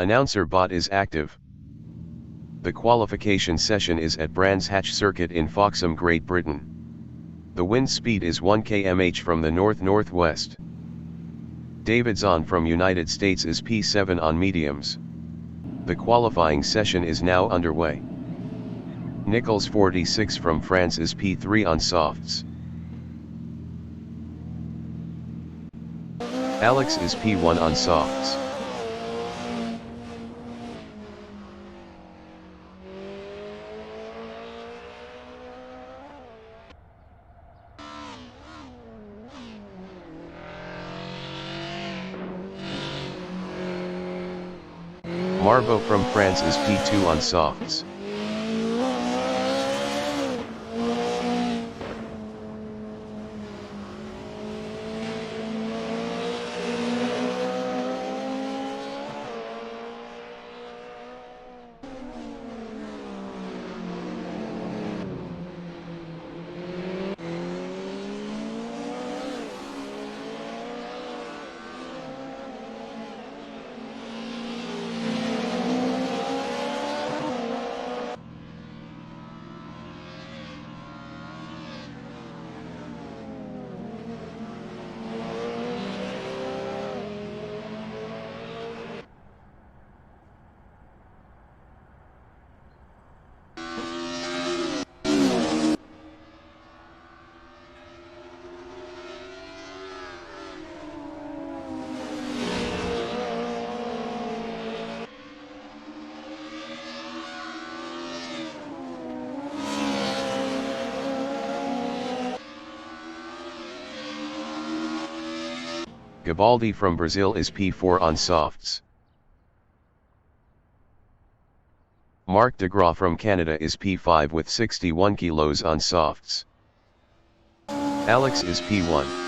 Announcer bot is active. The qualification session is at Brands Hatch Circuit in Foxham, Great Britain. The wind speed is 1 km/h from the north-northwest. Davidson from United States is P7 on mediums. The qualifying session is now underway. Nichols 46 from France is P3 on softs. Alex is P1 on softs. Marbo from France is P2 on softs. Gabaldi from Brazil is P4 on softs. Marc DeGraw from Canada is P5 with 61 kilos on softs. Alex is P1.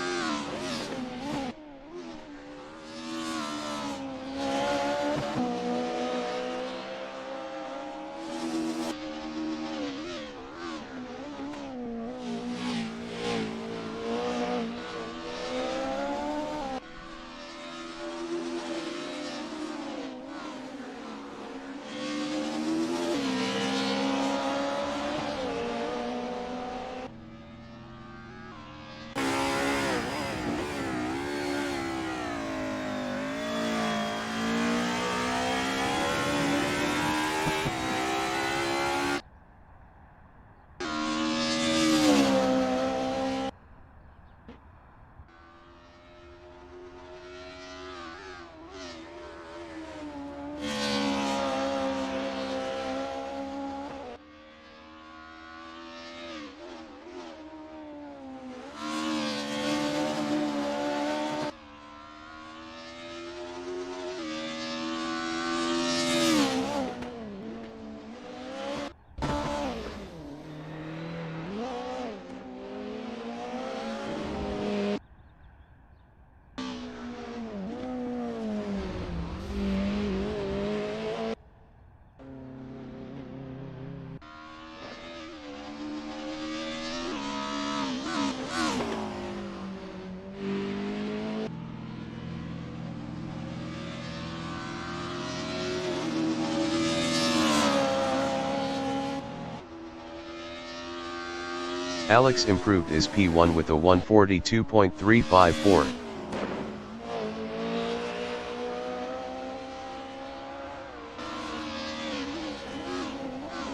Alex improved his P1 with a 142.354.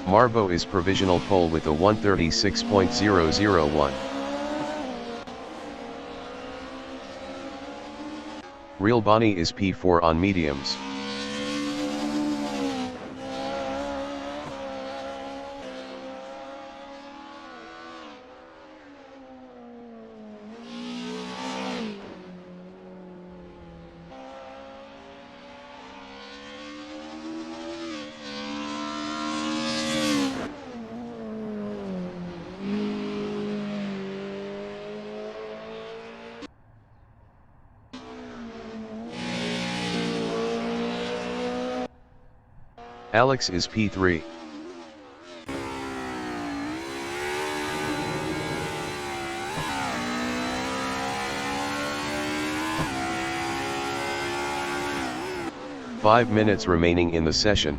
Marbo is provisional pole with a 136.001. Real Bonnie is P4 on mediums. Alex is P3. 5 minutes remaining in the session.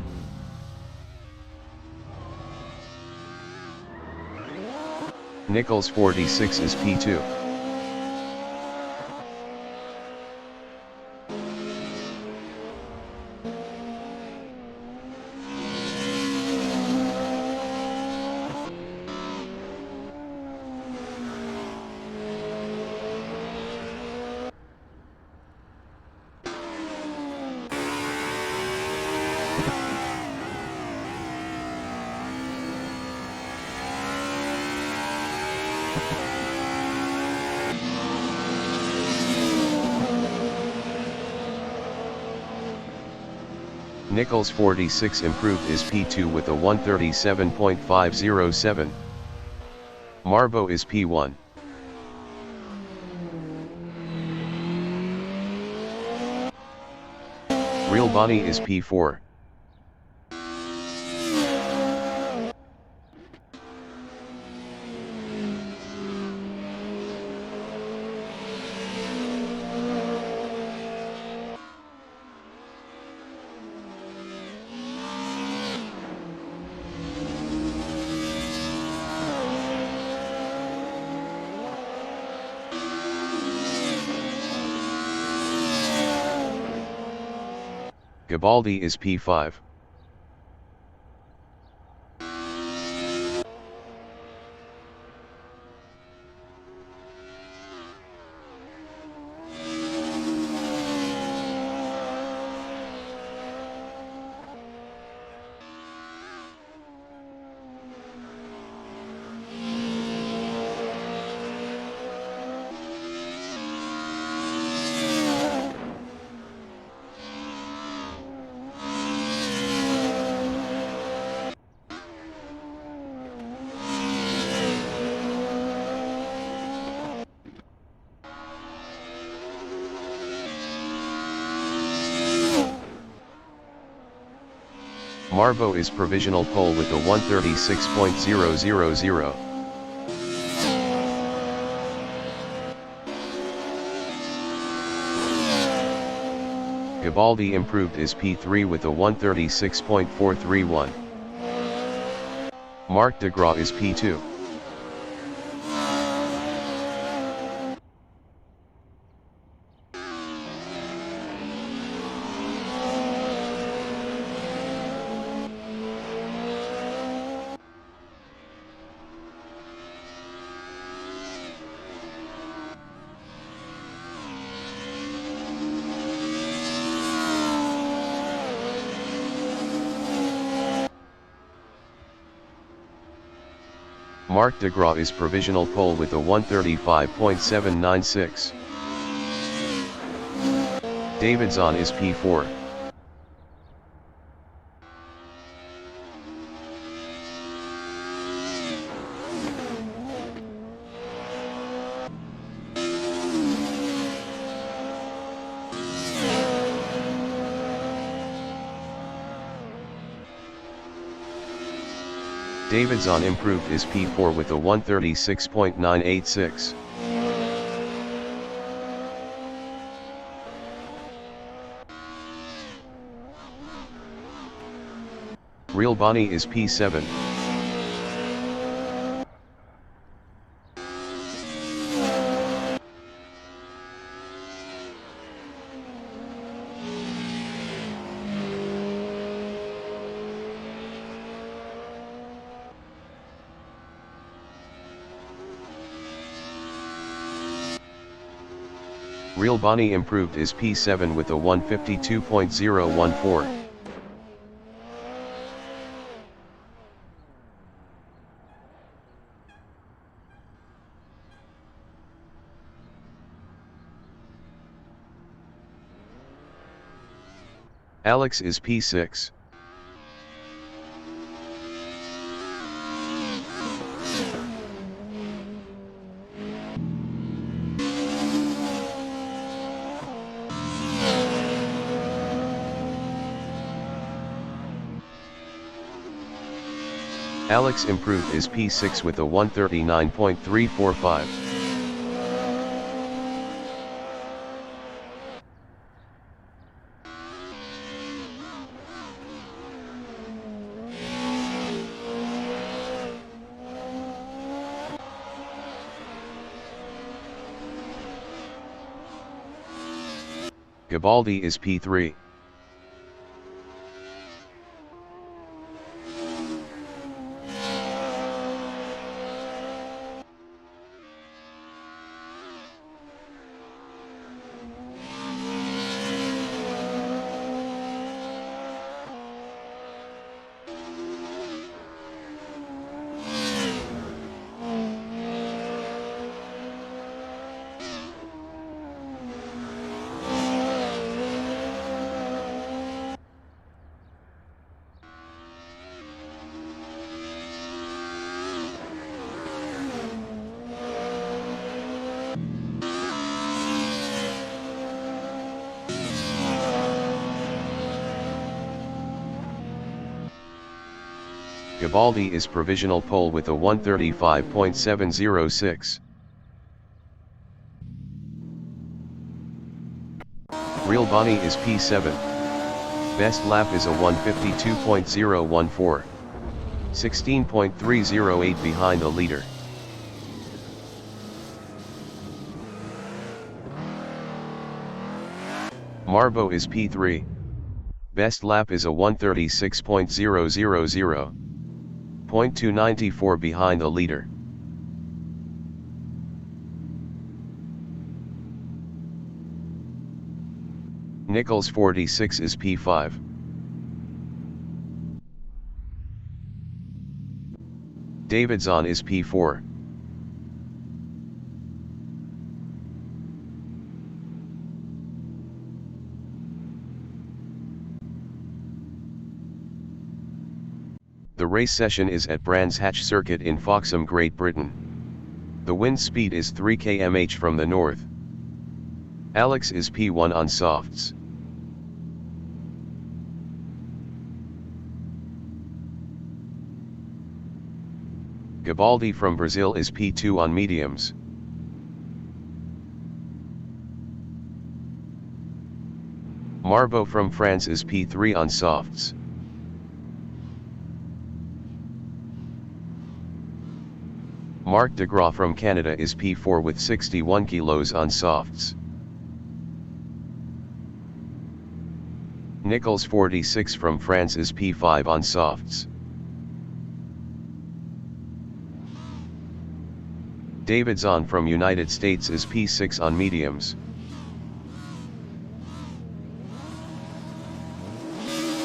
Nichols 46 is P2. Nichols 46 improved is P2 with a 137.507. Marbo is P1. Real Bonnie is P4. Gabaldi is P5. Marbo is provisional pole with a 136.000. Gabaldi improved is P3 with a 136.431. Marc de Gras is P2. Marc de Gras is provisional pole with a 135.796. Davidson is P4. Davidson improved is P4 with a 136.986. Real Bonnie is P7. Real Bonnie improved is P7 with a 152.014. Alex is P6. Alex improved is P6 with a 139.345. Gabaldi is P3. Gabaldi is provisional pole with a 135.706. Real Bonnie is P7. Best lap is a 152.014. 16.308 behind the leader. Marbo is P3. Best lap is a 136.000. 0.294 behind the leader. Nichols 46 is P5. Davidson is P4. The race session is at Brands Hatch Circuit in Foxham, Great Britain. The wind speed is 3 km/h from the north. Alex is P1 on softs. Gabaldi from Brazil is P2 on mediums. Marbo from France is P3 on softs. Marc Degraw from Canada is P4 with 61 kilos on softs. Nichols 46 from France is P5 on softs. Davidson from United States is P6 on mediums.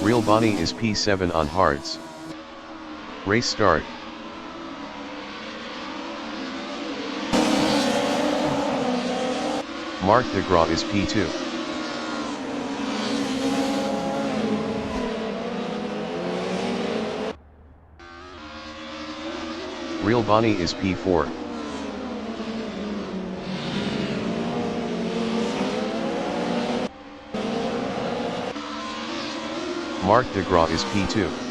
Real Bonnie is P7 on hards. Race start. Marc Degraw is P2. Real Bonnie is P4. Marc Degraw is P2.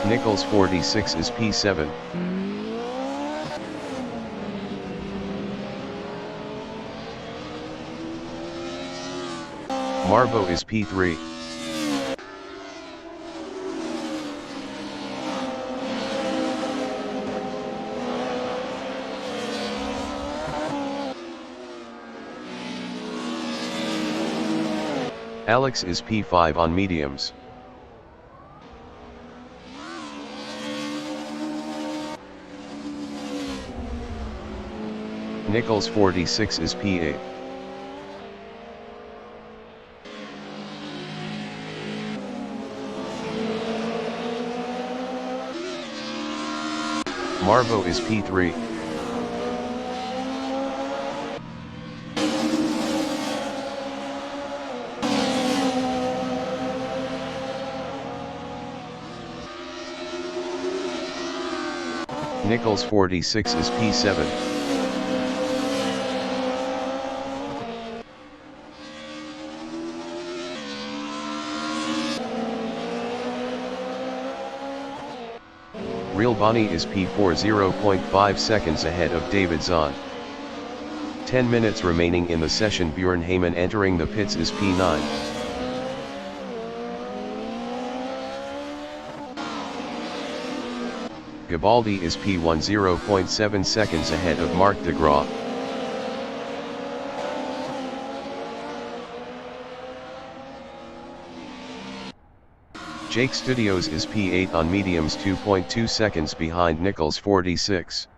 Nichols 46 is P7. Marbo is P3. Alex is P5 on mediums. Nichols 46 is P8. Marbo is P3. Nichols 46 is P7. Real Bonnie is P4 0.5 seconds ahead of Davidson. 10 minutes remaining in the session. Bjorn Heyman entering the pits is P9. Gabaldi is P1 0.7 seconds ahead of Marc de Graaf. Jake Studios is P8 on mediums 2.2 seconds behind Nichols 46.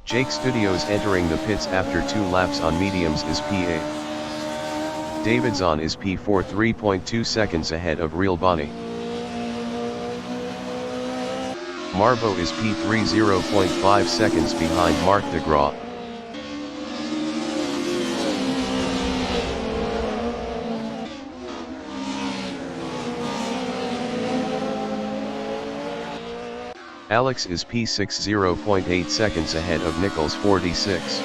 Jake Studios entering the pits after 2 laps on mediums is P8. Davidson is P4 3.2 seconds ahead of Real Bonnie. Marbo is P3 0.5 seconds behind Marc de Graaf. Alex is P6 0.8 seconds ahead of Nichols 46.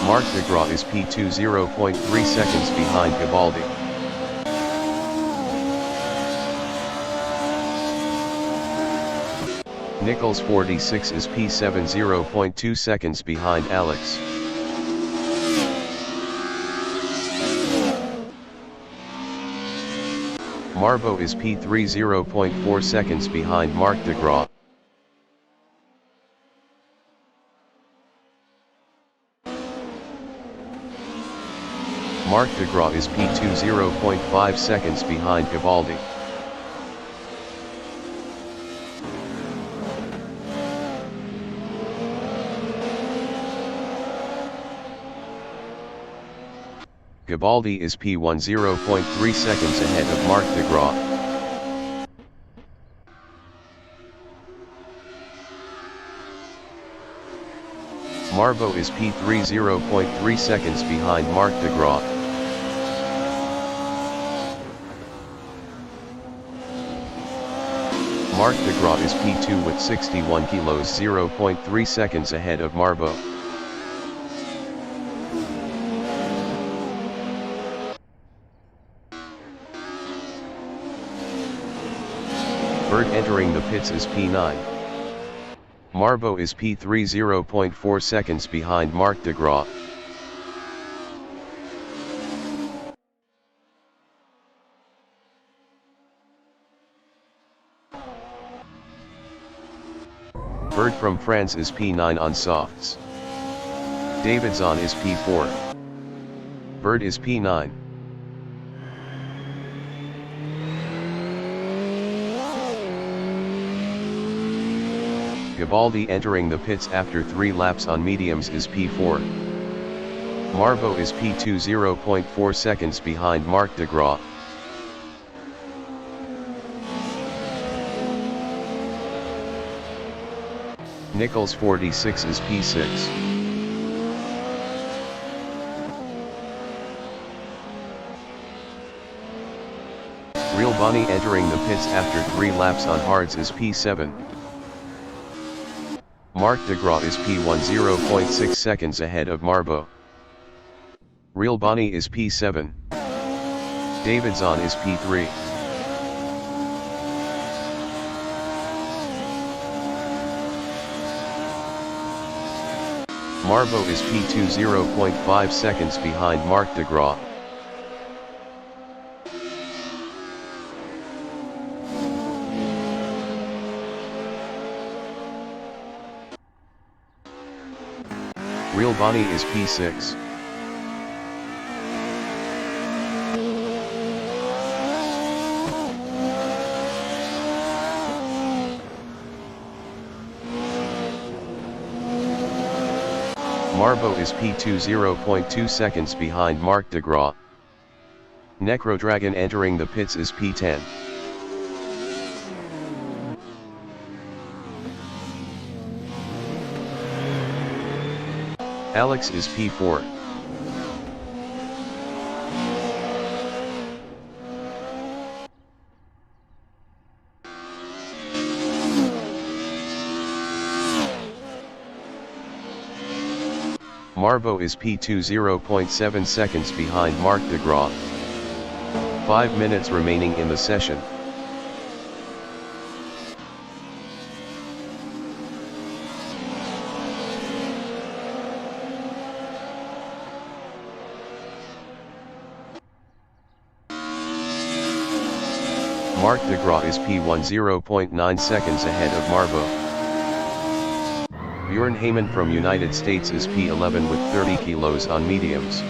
Marc de Graaf is P2 0.3 seconds behind Gabaldi. Nichols 46 is P7 0.2 seconds behind Alex. Marbo is P3 0.4 seconds behind Marc de Graaf. Marc de Graaf is P2 0.5 seconds behind Gabaldi. Gabaldi is P1 0.3 seconds ahead of Marc de Graaf. Marbo is P3 0.3 seconds behind Marc de Graaf. Marc de Graaf is P2 with 61 kilos 0.3 seconds ahead of Marbo. Bird entering the pits is P9. Marbo is P3 0.4 seconds behind Marc de Graaf. Bird from France is P9 on softs. Davidson is P4. Bird is P9. Gabaldi entering the pits after 3 laps on mediums is P4. Marbo is P2 0.4 seconds behind Marc de Graaf. Nichols 46 is P6. Real Bonnie entering the pits after 3 laps on hards is P7. Marc de Graaf is P1 0.6 seconds ahead of Marbo. Real Bonnie is P7. Davidson is P3. Marbo is P2 0.5 seconds behind Marc de Graaf. Real Bonnie is P6. Marbo is P2 0.2 seconds behind Marc de Graaf. Necro Dragon entering the pits is P10. Alex is P4. Marbo is P2 0.7 seconds behind Marc de Graaf. 5 minutes remaining in the session. Marc de Gras is P1 0.9 seconds ahead of Marbo. Bjorn Heyman from United States is P11 with 30 kilos on mediums.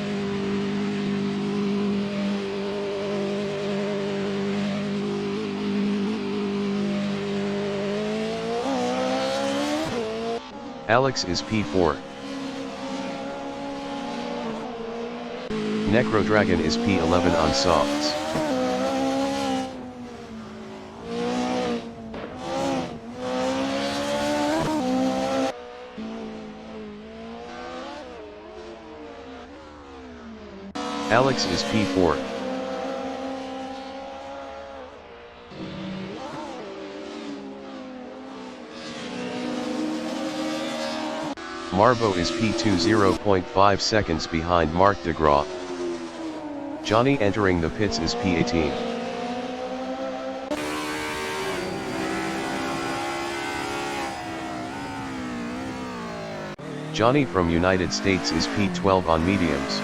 Alex is P4. Necro Dragon is P11 on softs. Alex is P4. Marbo is P2 0.5 seconds behind Marc de Gras. Johnny entering the pits is P18. Johnny from United States is P12 on mediums.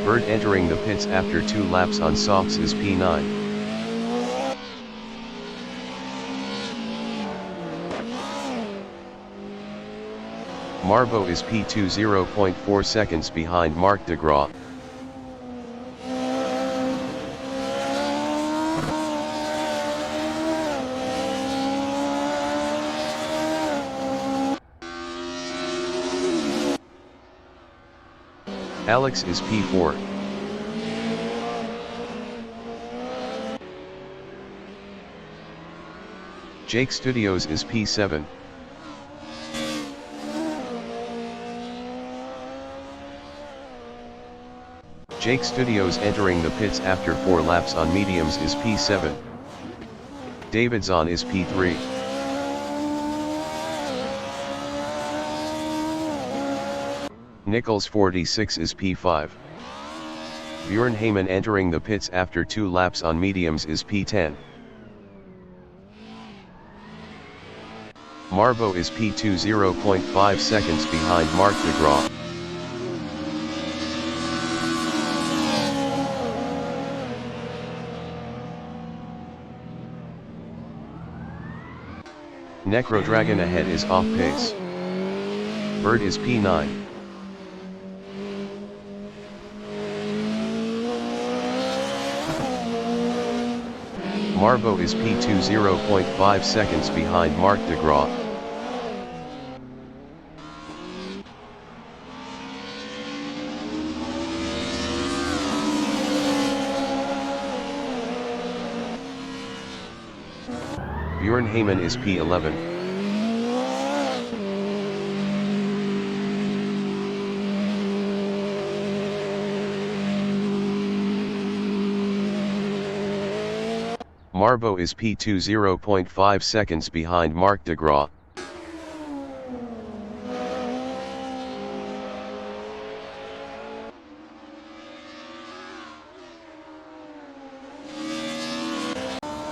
Bird entering the pits after 2 laps on softs is P9. Marbo is P2 0.4 seconds behind Marc de Gras. Alex is P4. Jake Studios is P7. Jake Studios entering the pits after 4 laps on mediums is P7. David Zahn is P3. Nichols 46 is P5. Bjorn Heyman entering the pits after 2 laps on mediums is P10. Marbo is P2 0.5 seconds behind Marc de Gras. Necro Dragon ahead is off pace. Bird is P9. Marbo is P2 0.5 seconds behind Marc de Gras. Bjorn Heyman is P11. Marbo is P2 0.5 seconds behind Marc de Gras.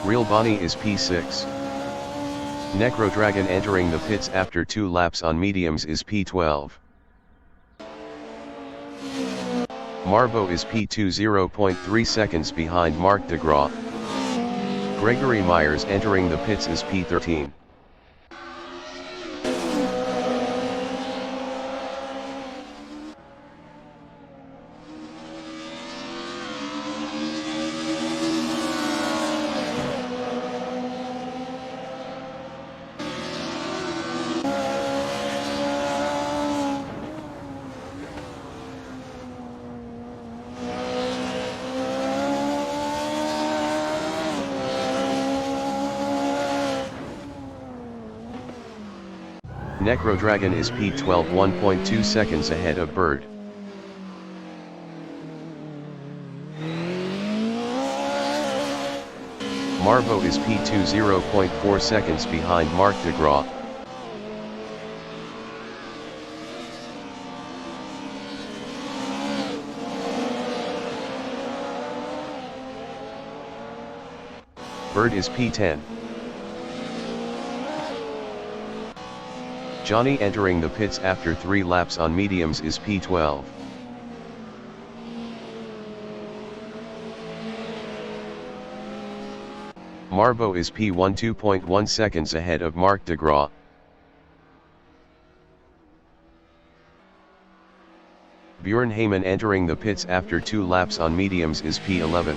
Real Bonnie is P6. Necro Dragon entering the pits after 2 laps on mediums is P12. Marbo is P2 0.3 seconds behind Marc de Gras. Gregory Myers entering the pits is P13. Necro Dragon is P12 1.2 seconds ahead of Bird. Marbo is P2 0.4 seconds behind Marc de Gras. Bird is P10. Johnny entering the pits after 3 laps on mediums is P12. Marbo is P1 2.1 seconds ahead of Marc de Gras. Björn Heyman entering the pits after 2 laps on mediums is P11.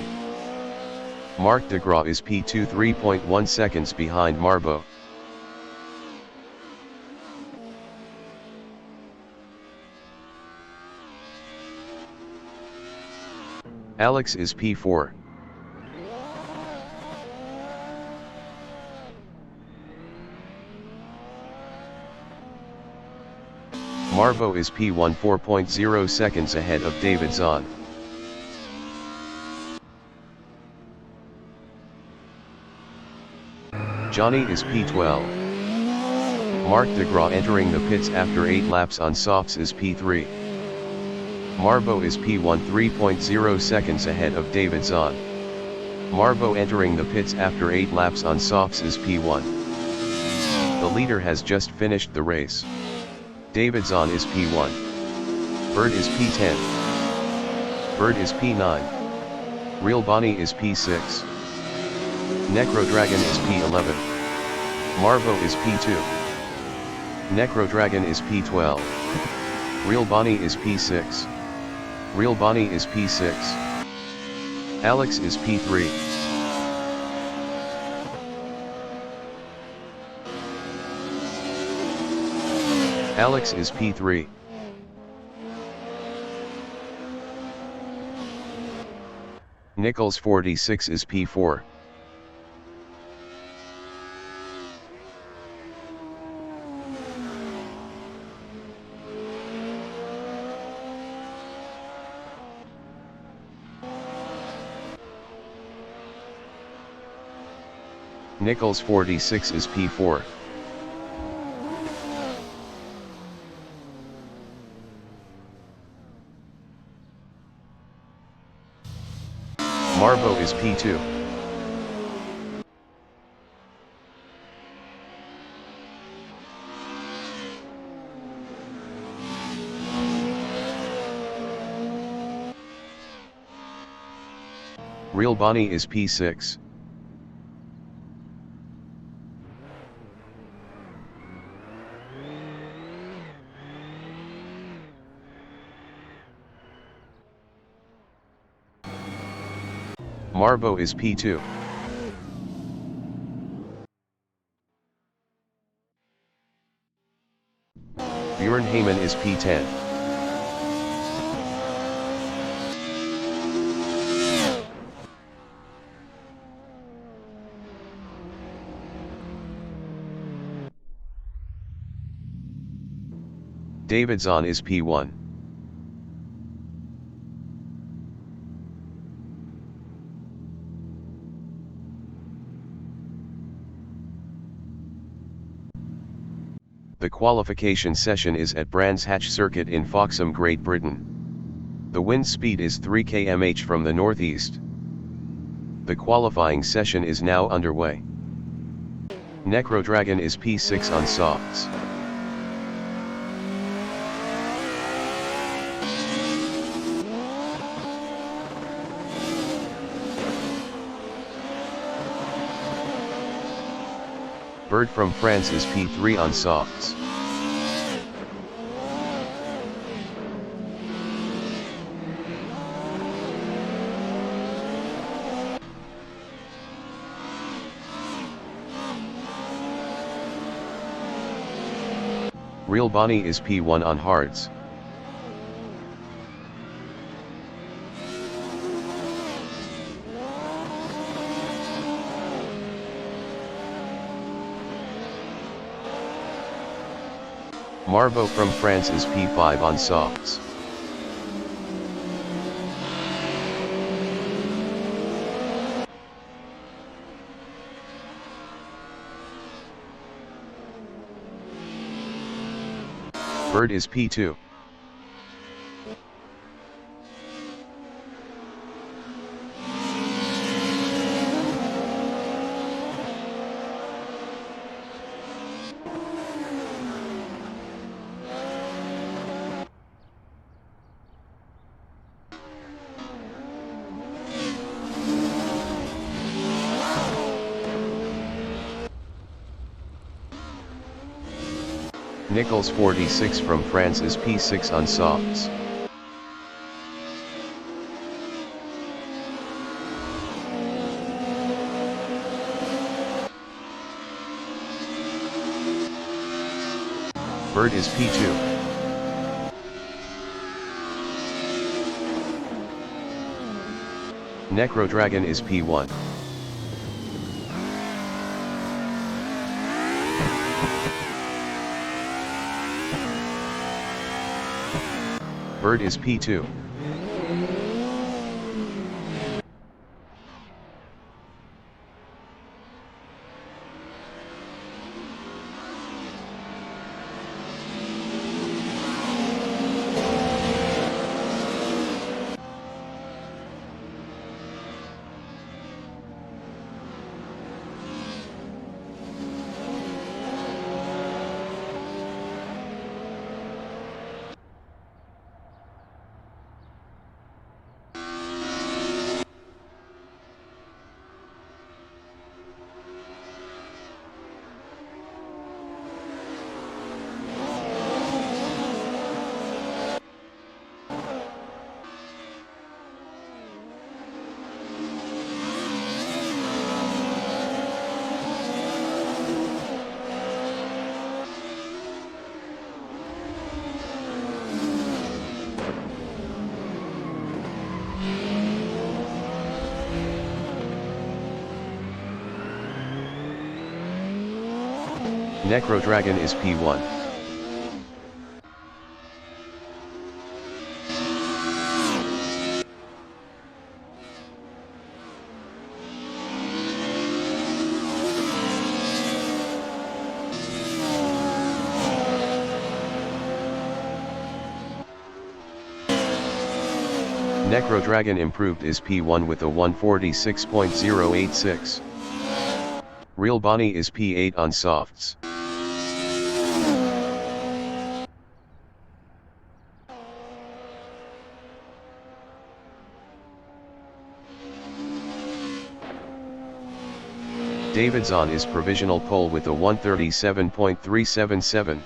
Marc de Gras is P2 3.1 seconds behind Marbo. Alex is P4. Marbo is P1 4.0 seconds ahead of David Zahn. Johnny is P12. Marc de Gras entering the pits after 8 laps on softs is P3. Marbo is P1 3.0 seconds ahead of David Zahn. Marbo entering the pits after 8 laps on softs is P1. The leader has just finished the race. David Zahn is P1. Bird is P10. Bird is P9. Real Bonnie is P6. Necro Dragon is P11. Marbo is P2. Necro Dragon is P12. Real Bonnie is P6. Real Bonnie is P6. Alex is P3. Alex is P3. Nichols 46 is P4. Nichols 46 is P4. Marbo is P2. Real Bonnie is P6. Marbo is P2. Björn Heyman is P10. David Zahn is P1. The qualification session is at Brands Hatch Circuit in Foxham, Great Britain. The wind speed is 3 km/h from the northeast. The qualifying session is now underway. Necro Dragon is P6 on softs. Bird from France is P3 on softs. Real Bonnie is P1 on hards. Marbo from France is P5 on softs. Bird is P2. Nichols 46 from France is P6 on softs. Bird is P2. Necro Dragon is P1. Bird is P2. Necro Dragon is P1. Necro Dragon improved is P1 with a 146.086. Real Bonnie is P8 on softs. David's on is provisional pole with a 137.377.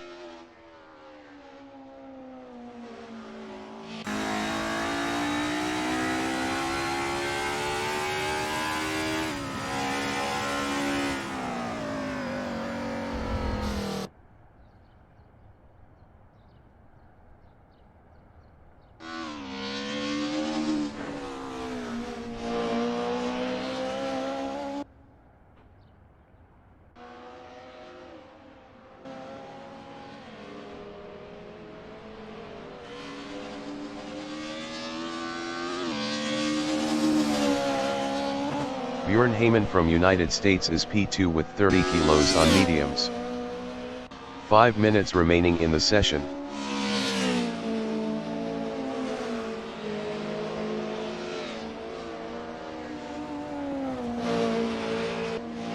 Bjorn Heyman from United States is P2 with 30 kilos on mediums. 5 minutes remaining in the session.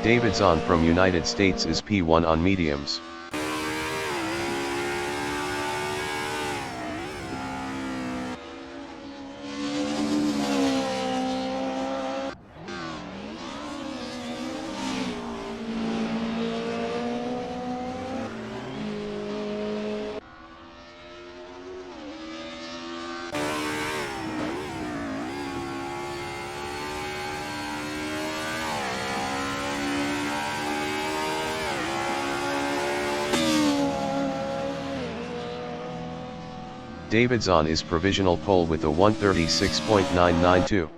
David's on from United States is P1 on mediums. David's on is provisional pole with a 136.992.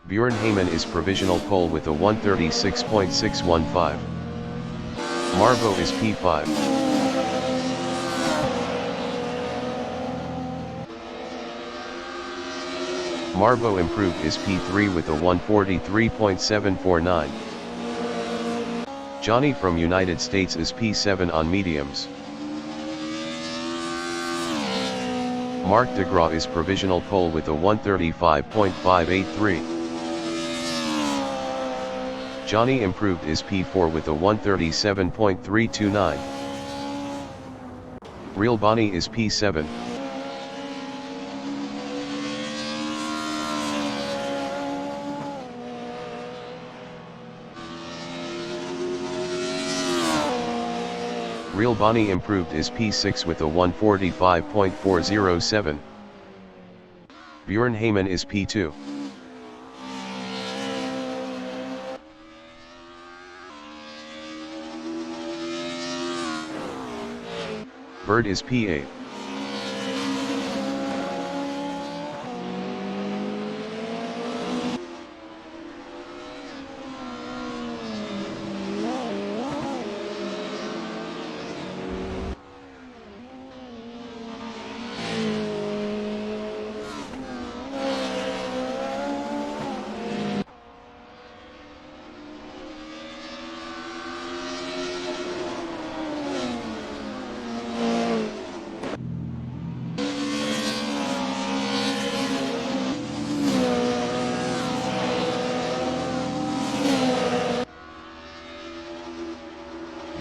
Bjorn Heyman is provisional pole with a 136.615. Marvo is P5. Marvo improved is P3 with a 143.749. Johnny from United States is P7 on mediums. Mark DeGraw is provisional pole with a 135.583. Johnny improved is P4 with a 137.329. Real Bonnie is P7. Real Bonnie improved is P6 with a 145.407. Bjorn Heyman is P2. Bird is P8.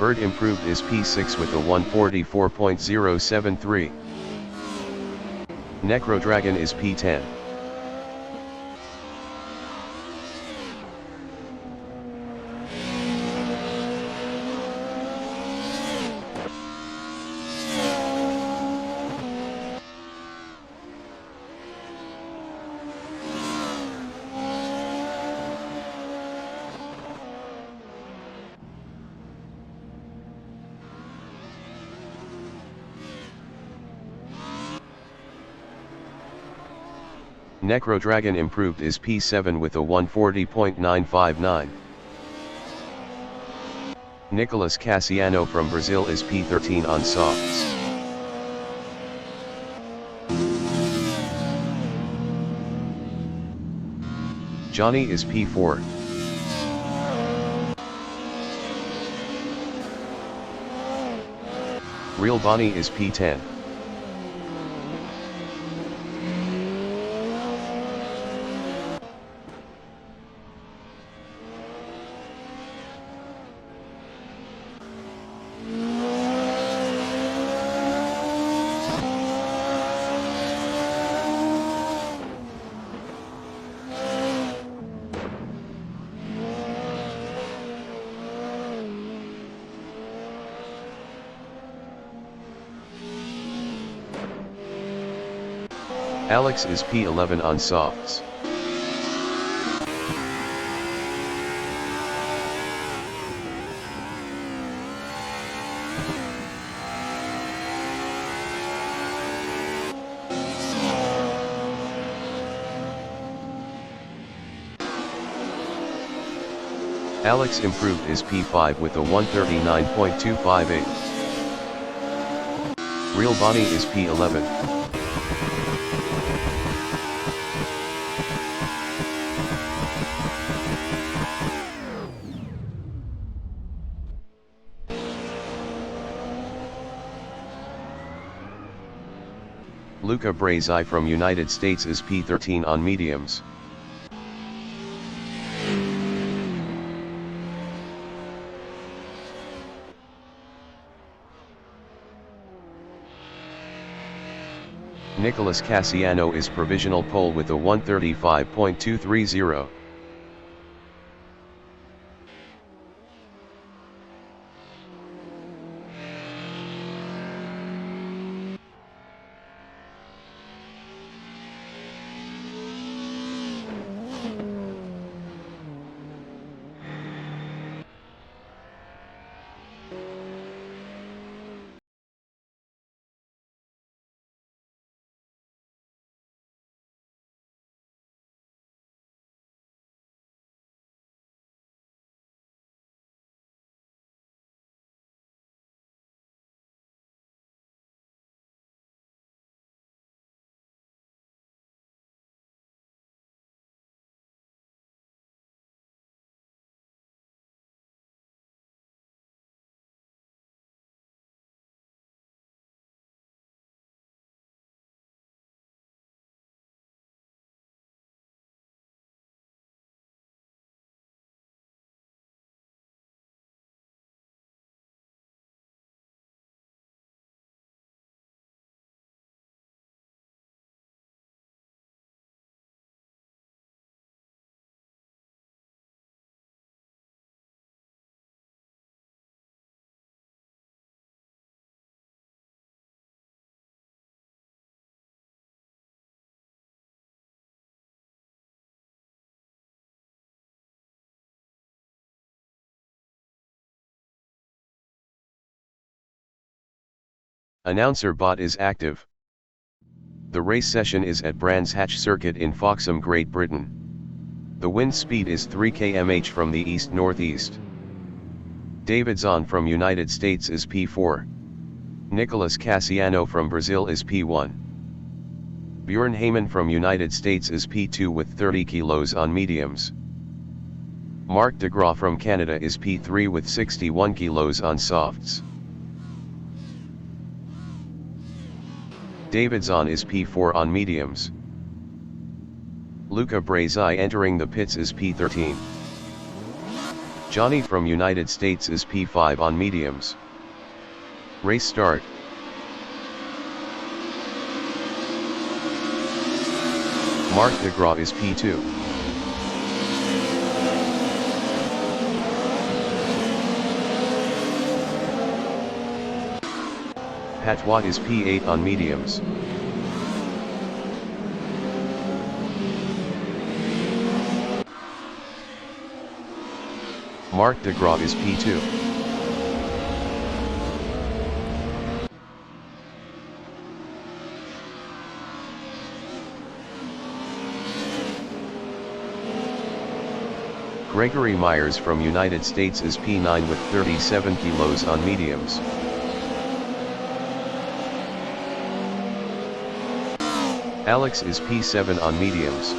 Bird improved is P6 with a 144.073. Necro Dragon is P10. Necro Dragon improved is P7 with a 140.959. Nicolas Cassiano from Brazil is P13 on softs. Johnny is P4. Real Bonnie is P10. Alex is P11 on softs. Alex improved is P5 with a 139.258. Real Bonnie is P11. Luca Brazzi from United States is P13 on mediums. Nicolas Cassiano is provisional pole with a 135.230. Announcer bot is active. The race session is at Brands Hatch Circuit in Foxham, Great Britain. The wind speed is 3 km/h from the east-northeast. David Zahn from United States is P4. Nicolas Cassiano from Brazil is P1. Bjorn Heyman from United States is P2 with 30 kilos on mediums. Marc de Graaf from Canada is P3 with 61 kilos on softs. David Zahn is P4 on mediums. Luca Brazzi entering the pits is P13. Johnny from United States is P5 on mediums. Race start. Marc de Graaf is P2. Patois is P8 on mediums. Marc de Graaf is P2. Gregory Myers from United States is P9 with 37 kilos on mediums. Alex is P7 on mediums.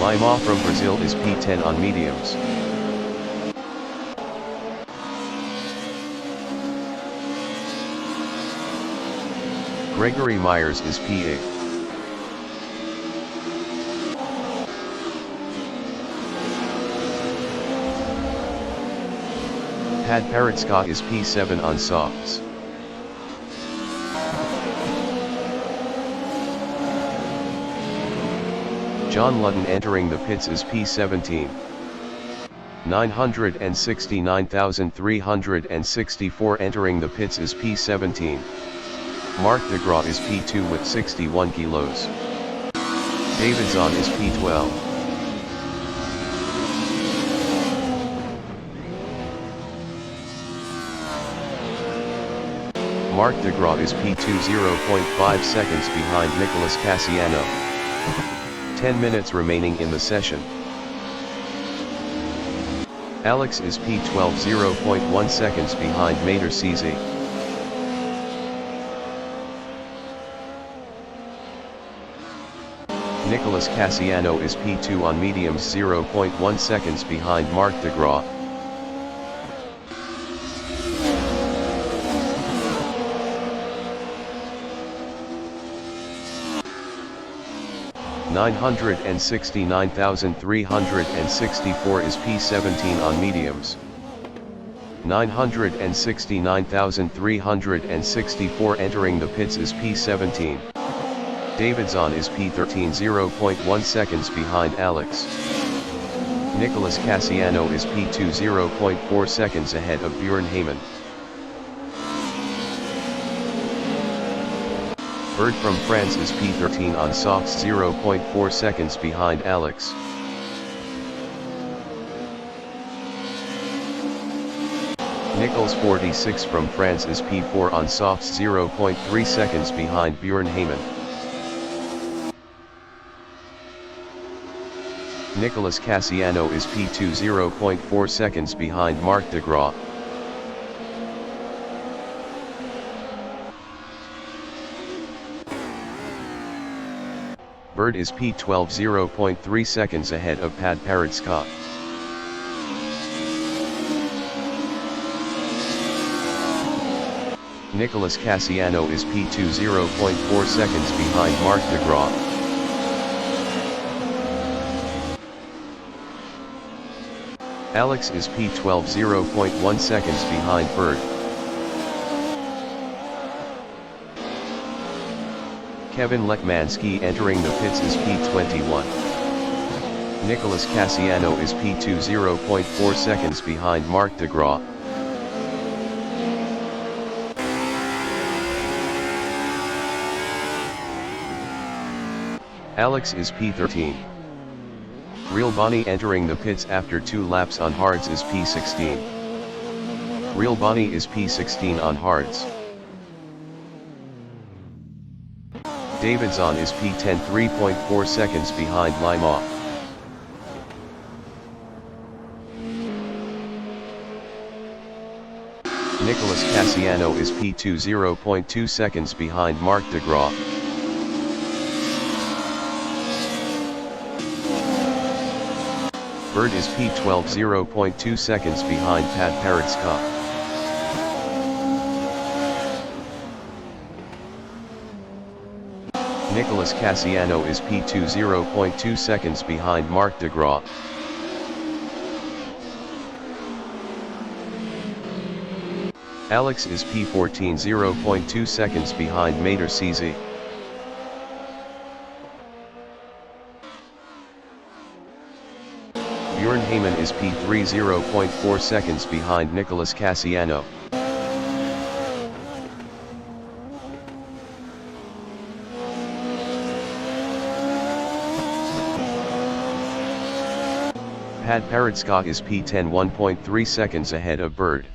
Lima from Brazil is P10 on mediums. Gregory Myers is P8. Pat Parrott-Scott is P7 on softs. John Ludden entering the pits is P17. 969,364 entering the pits is P17. Marc de Graaf is P2 with 61 kilos. David Zahn is P12. Marc de Graaf is P2 0.5 seconds behind Nicolas Cassiano. 10 minutes remaining in the session. Alex is P12 0.1 seconds behind Mater CZ. Nicolas Cassiano is P2 on mediums 0.1 seconds behind Marc de Graaf. $969,364 is P17 on mediums. 969,364 entering the pits is P17. David Zahn is P13 0.1 seconds behind Alex. Nicolas Cassiano is P2 0.4 seconds ahead of Bjorn Heyman. Bird from France is P13 on softs 0.4 seconds behind Alex. Nichols 46 from France is P4 on softs 0.3 seconds behind Bjorn Heyman. Nicolas Cassiano is P2 0.4 seconds behind Marc de Graaf. Bird is P12 0.3 seconds ahead of Pat Parrott-Scott. Nicolas Cassiano is P2 0.4 seconds behind Marc de Graaf. Alex is P12 0.1 seconds behind Bird. Kevin Lekmanski entering the pits is P21. Nicolas Cassiano is P2 0.4 seconds behind Marc de Graaf. Alex is P13. Real Bonnie entering the pits after 2 laps on hards is P16. Real Bonnie is P16 on hards. Davidson is P10 3.4 seconds behind Lima. Nicholas Cassiano is P2 0.2 seconds behind Marc DeGraw. Bird is P12 0.2 seconds behind Pat Paradska. Nicholas Cassiano is P2 0.2 seconds behind Marc DeGraw. Alex is P14 0.2 seconds behind Mater CZ. Bjorn Heyman is P3 0.4 seconds behind Nicholas Cassiano. Pat Paradska is P10 1.3 seconds ahead of Bird.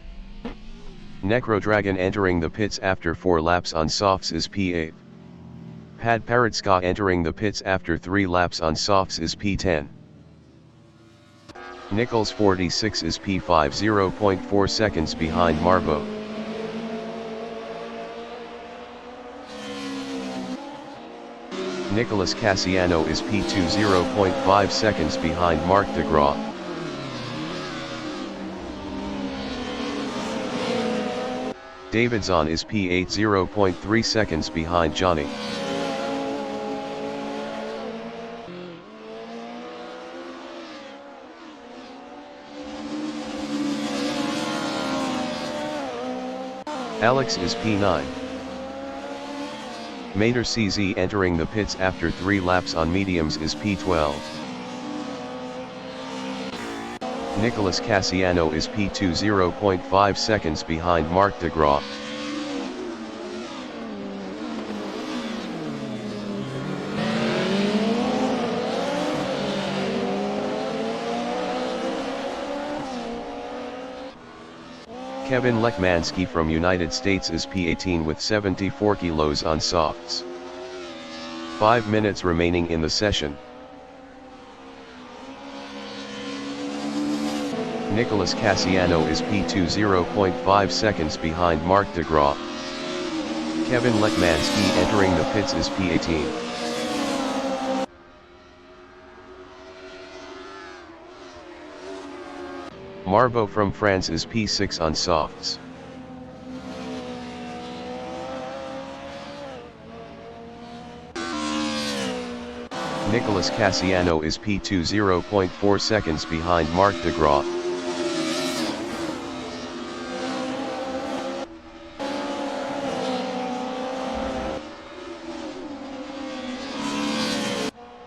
Necrodragon entering the pits after 4 laps on softs is P8. Pat Paradska entering the pits after 3 laps on softs is P10. Nichols 46 is P5 0.4 seconds behind Marvo. Nicholas Cassiano is P2 0.5 seconds behind Marc DeGraw. Davidson is P8 0.3 seconds behind Johnny. Alex is P9. Mater CZ entering the pits after 3 laps on mediums is P12. Nicholas Cassiano is P2 0.5 seconds behind Marc DeGraw. Kevin Lekmansky from United States is P18 with 74 kilos on softs. 5 minutes remaining in the session. Nicholas Cassiano is P2 0.5 seconds behind Marc DeGraw. Kevin Lekmansky entering the pits is P18. Marvo from France is P6 on softs. Nicholas Cassiano is P2 0.4 seconds behind Marc DeGraw.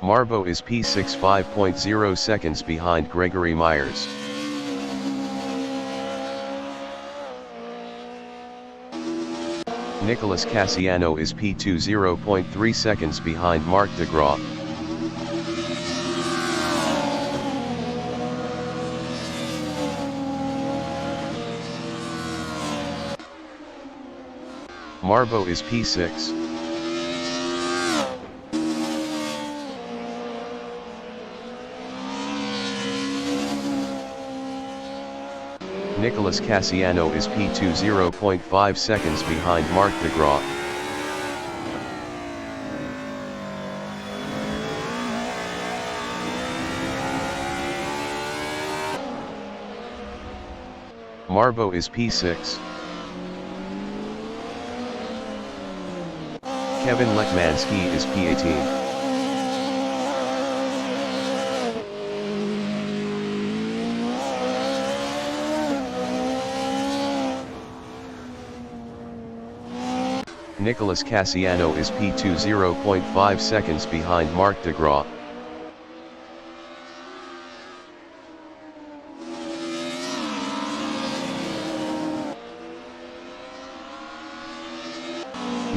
Marvo is P6 5.0 seconds behind Gregory Myers. Nicholas Cassiano is P2 0.3 seconds behind Marc DeGraw. Marvo is P6. Nicholas Cassiano is P2 0.5 seconds behind Marc DeGraw. Marvo is P6. Kevin Lekmansky is P18. Nicholas Cassiano is P2 0.5 seconds behind Marc DeGraw.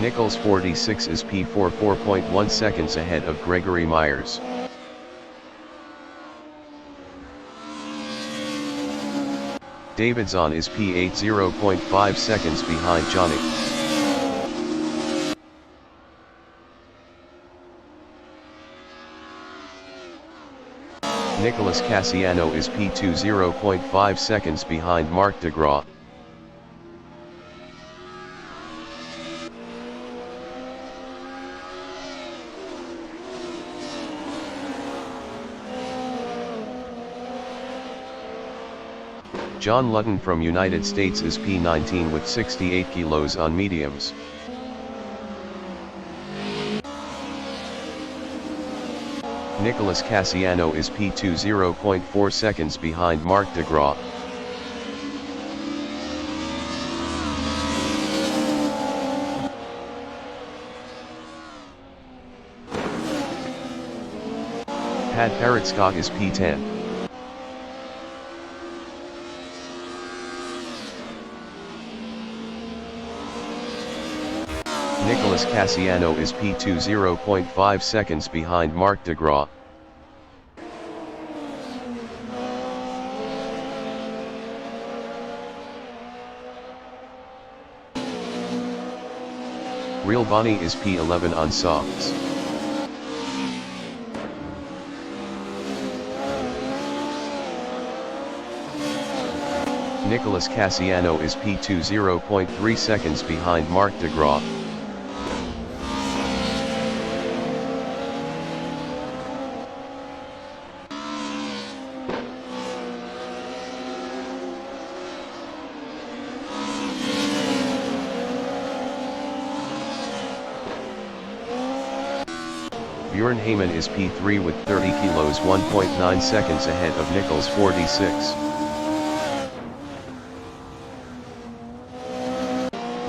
Nichols 46 is P4 4.1 seconds ahead of Gregory Myers. Davidson is P8 0.5 seconds behind Johnny. Nicholas Cassiano is P2 0.5 seconds behind Marc DeGraw. John Lutton from United States is P19 with 68 kilos on mediums. Nicholas Cassiano is P2 0.4 seconds behind Marc DeGraw. Pat Parrott-Scott is P10. Nicholas Cassiano is P2 0.5 seconds behind Marc DeGraw. Real Bonnie is P11 on softs. Nicholas Cassiano is P2 0.3 seconds behind Marc DeGraw. Bjorn Heyman is P3 with 30 kilos 1.9 seconds ahead of Nichols 46.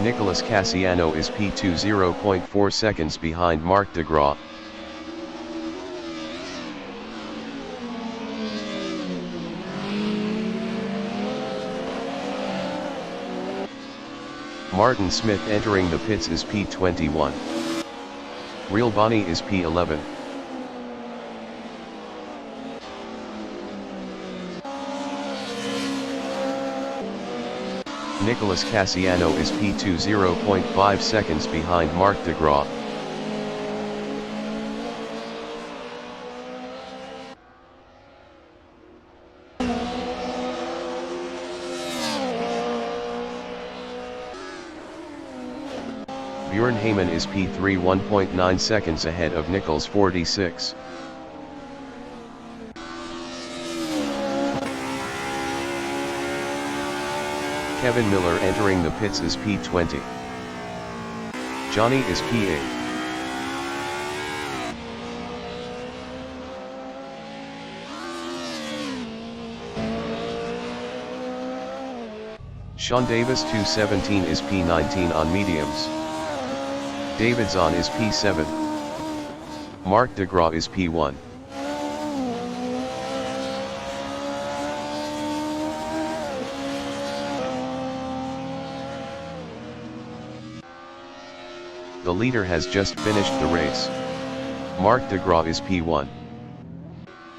Nicholas Cassiano is P2 0.4 seconds behind Marc DeGraw. Martin Smith entering the pits is P21. Real Bonnie is P11. Nicholas Cassiano is P2 0.5 seconds behind Marc DeGraw. Bjorn Heyman is P3 1.9 seconds ahead of Nichols 46. Kevin Miller entering the pits is P20. Johnny is P8. Sean Davis 217 is P19 on mediums. Davidson is P7. Marc DeGraw is P1. The leader has just finished the race. Marc DeGraw is P1.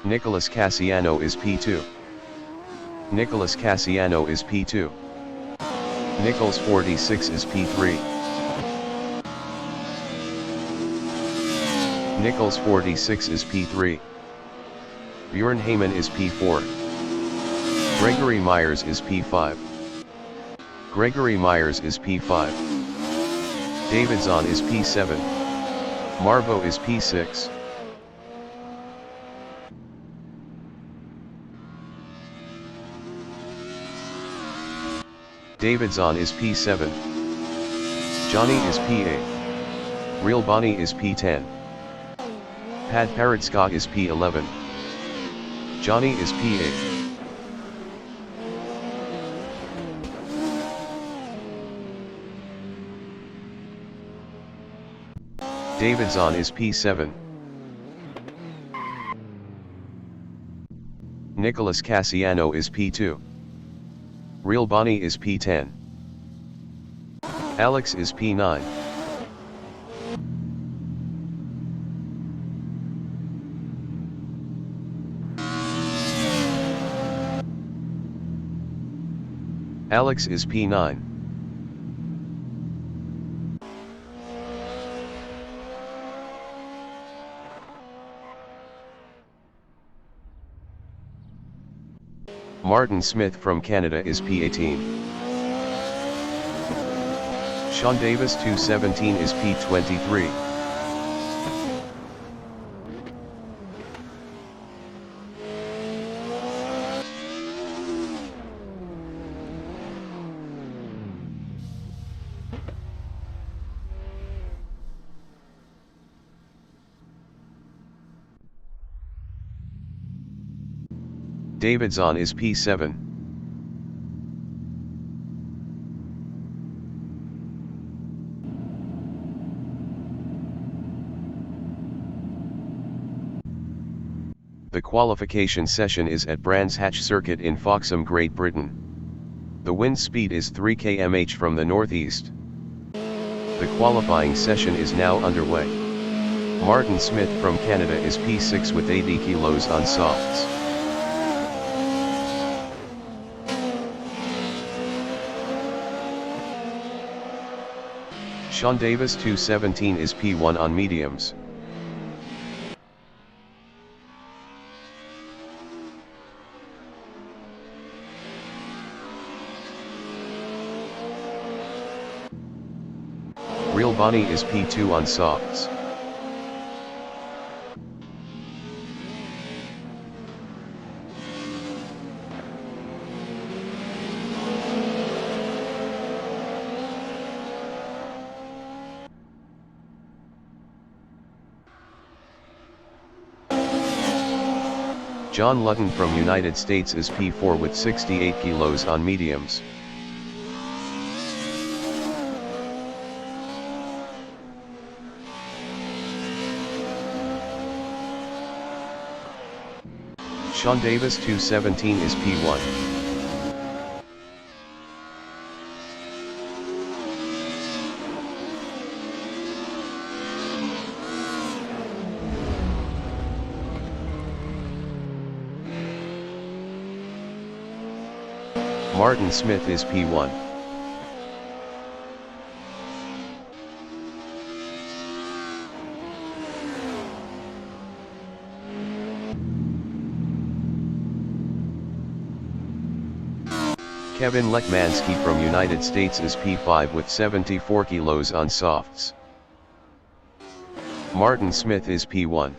Nicholas Cassiano is P2. Nicholas Cassiano is P2. Nichols 46 is P3. Nichols 46 is P3. Bjorn Heyman is P4. Gregory Myers is P5. Gregory Myers is P5. Davidson is P7. Marvo is P6. Davidson is P7. Johnny is P8. Real Bonnie is P10. Pat Parrott-Scott is P11. Johnny is P8. Davidson is P7. Nicholas Cassiano is P2. Real Bonnie is P10. Alex is P9. Alex is P9. Martin Smith from Canada is P18. Sean Davis 217 is P23. Davidson is P7. The qualification session is at Brands Hatch Circuit in Foxham, Great Britain. The wind speed is 3 km/h from the northeast. The qualifying session is now underway. Martin Smith from Canada is P6 with 80 kilos on softs. Sean Davis 217 is P1 on mediums. Real Bonnie is P2 on softs. John Lutton from United States is P4 with 68 kilos on mediums. Sean Davis 217 is P1. Martin Smith is P1. Kevin Lekmansky from United States is P5 with 74 kilos on softs. Martin Smith is P1.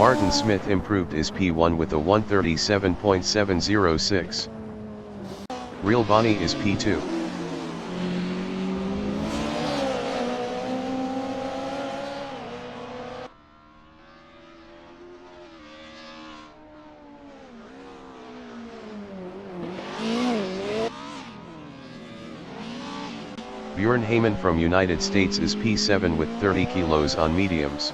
Martin Smith improved is P1 with a 137.706. Real Bonnie is P2. Bjorn Heyman from United States is P7 with 30 kilos on mediums.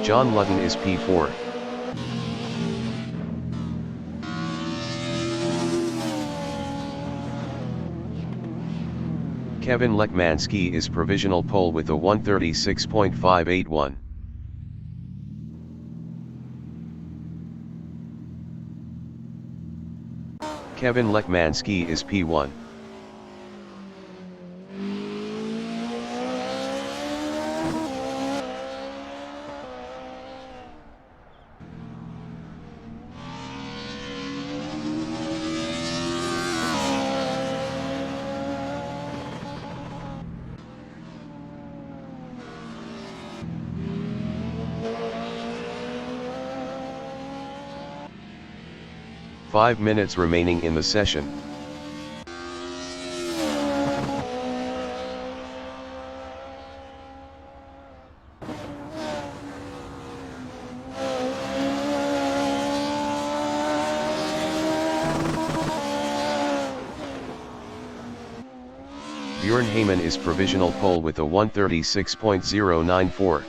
John Lutton is P4. Kevin Lekmansky is provisional pole with a 136.581. Kevin Lekmansky is P1. Five minutes remaining in the session. Bjorn Heyman is provisional pole with a 136.094.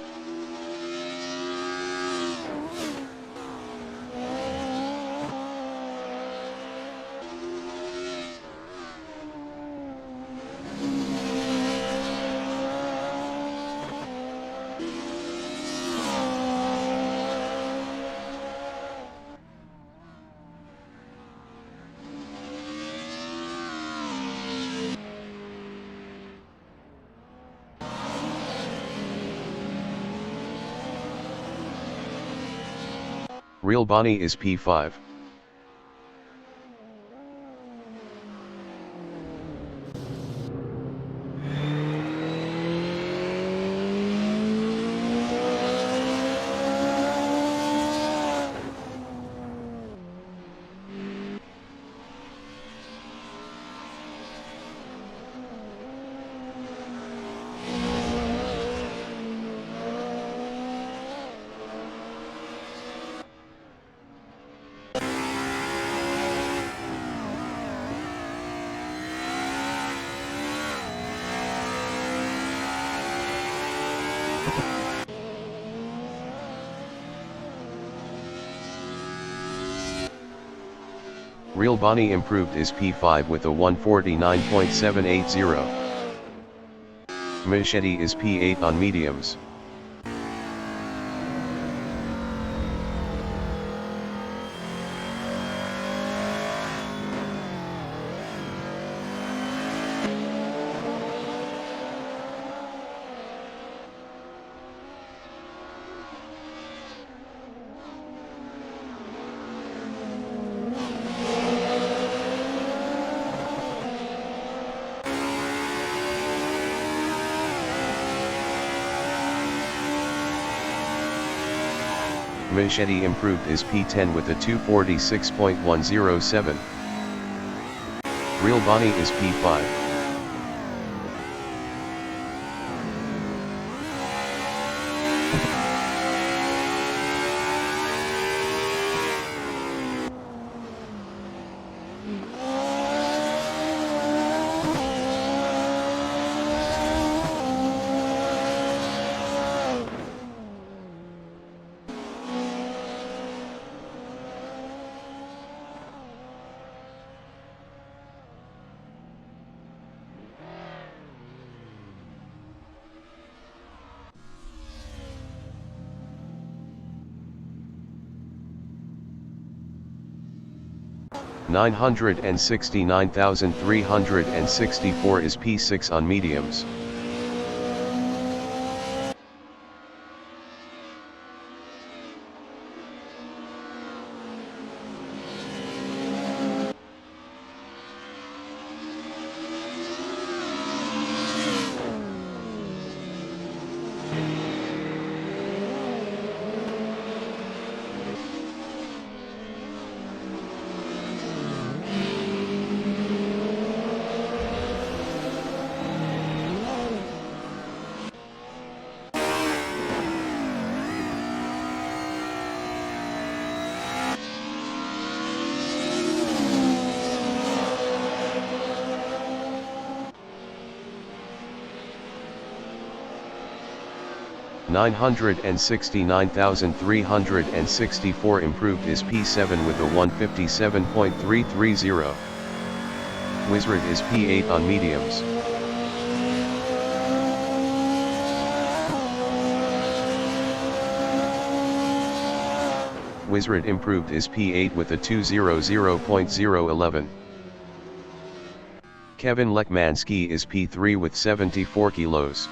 Real Bonnie is P5. Real Bonnie improved is P5 with a 149.780. Machete is P8 on mediums. Machete improved is P10 with a 246.107. Real Bonnie is P5. $969,364 is P6 on mediums. 969,364 improved is P7 with a 157.330. Wizard is P8 on mediums. Wizard improved is P8 with a 200.011. Kevin Lekmanski is P3 with 74 kilos.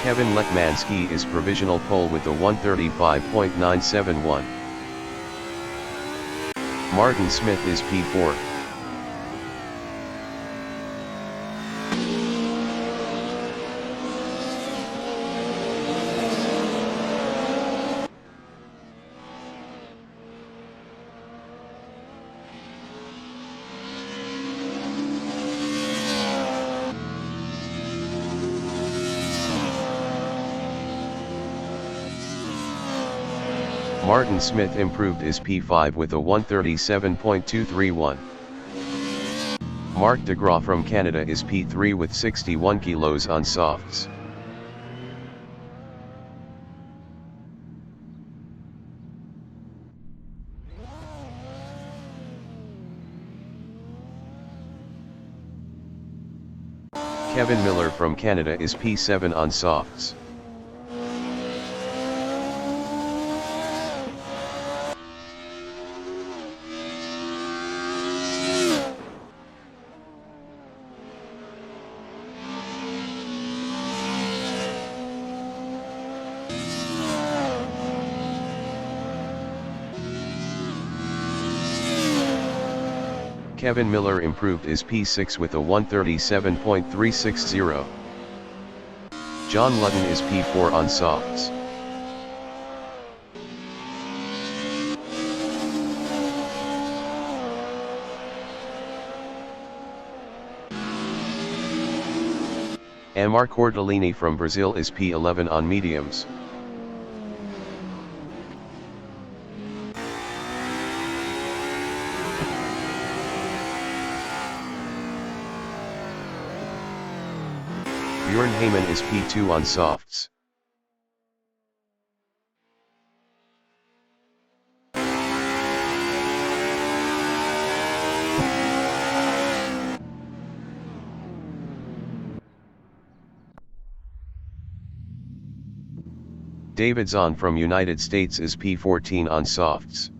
Kevin Lekmanski is provisional pole with a 135.971. Martin Smith is P4. Martin Smith improved is P5 with a 137.231. Mark DeGraw from Canada is P3 with 61 kilos on softs. Kevin Miller from Canada is P7 on softs. Kevin Miller improved is P6 with a 137.360. John Ludden is P4 on softs. Amar Cordellini from Brazil is P11 on mediums. Bjorn Heyman is P2 on softs. David Zahn from United States is P14 on softs.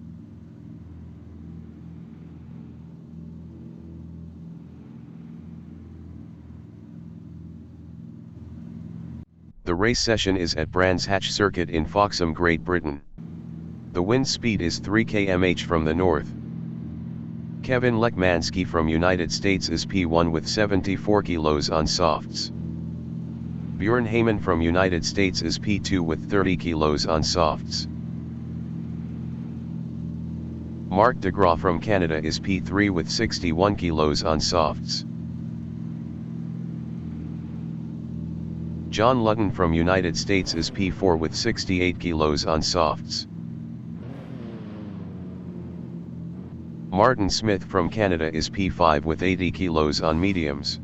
The race session is at Brands Hatch Circuit in Foxham, Great Britain. The wind speed is 3 km/h from the north. Kevin Lekmanski from United States is P1 with 74 kilos on softs. Bjorn Heyman from United States is P2 with 30 kilos on softs. Mark DeGraw from Canada is P3 with 61 kilos on softs. John Ludden from United States is P4 with 68 kilos on softs. Martin Smith from Canada is P5 with 80 kilos on mediums.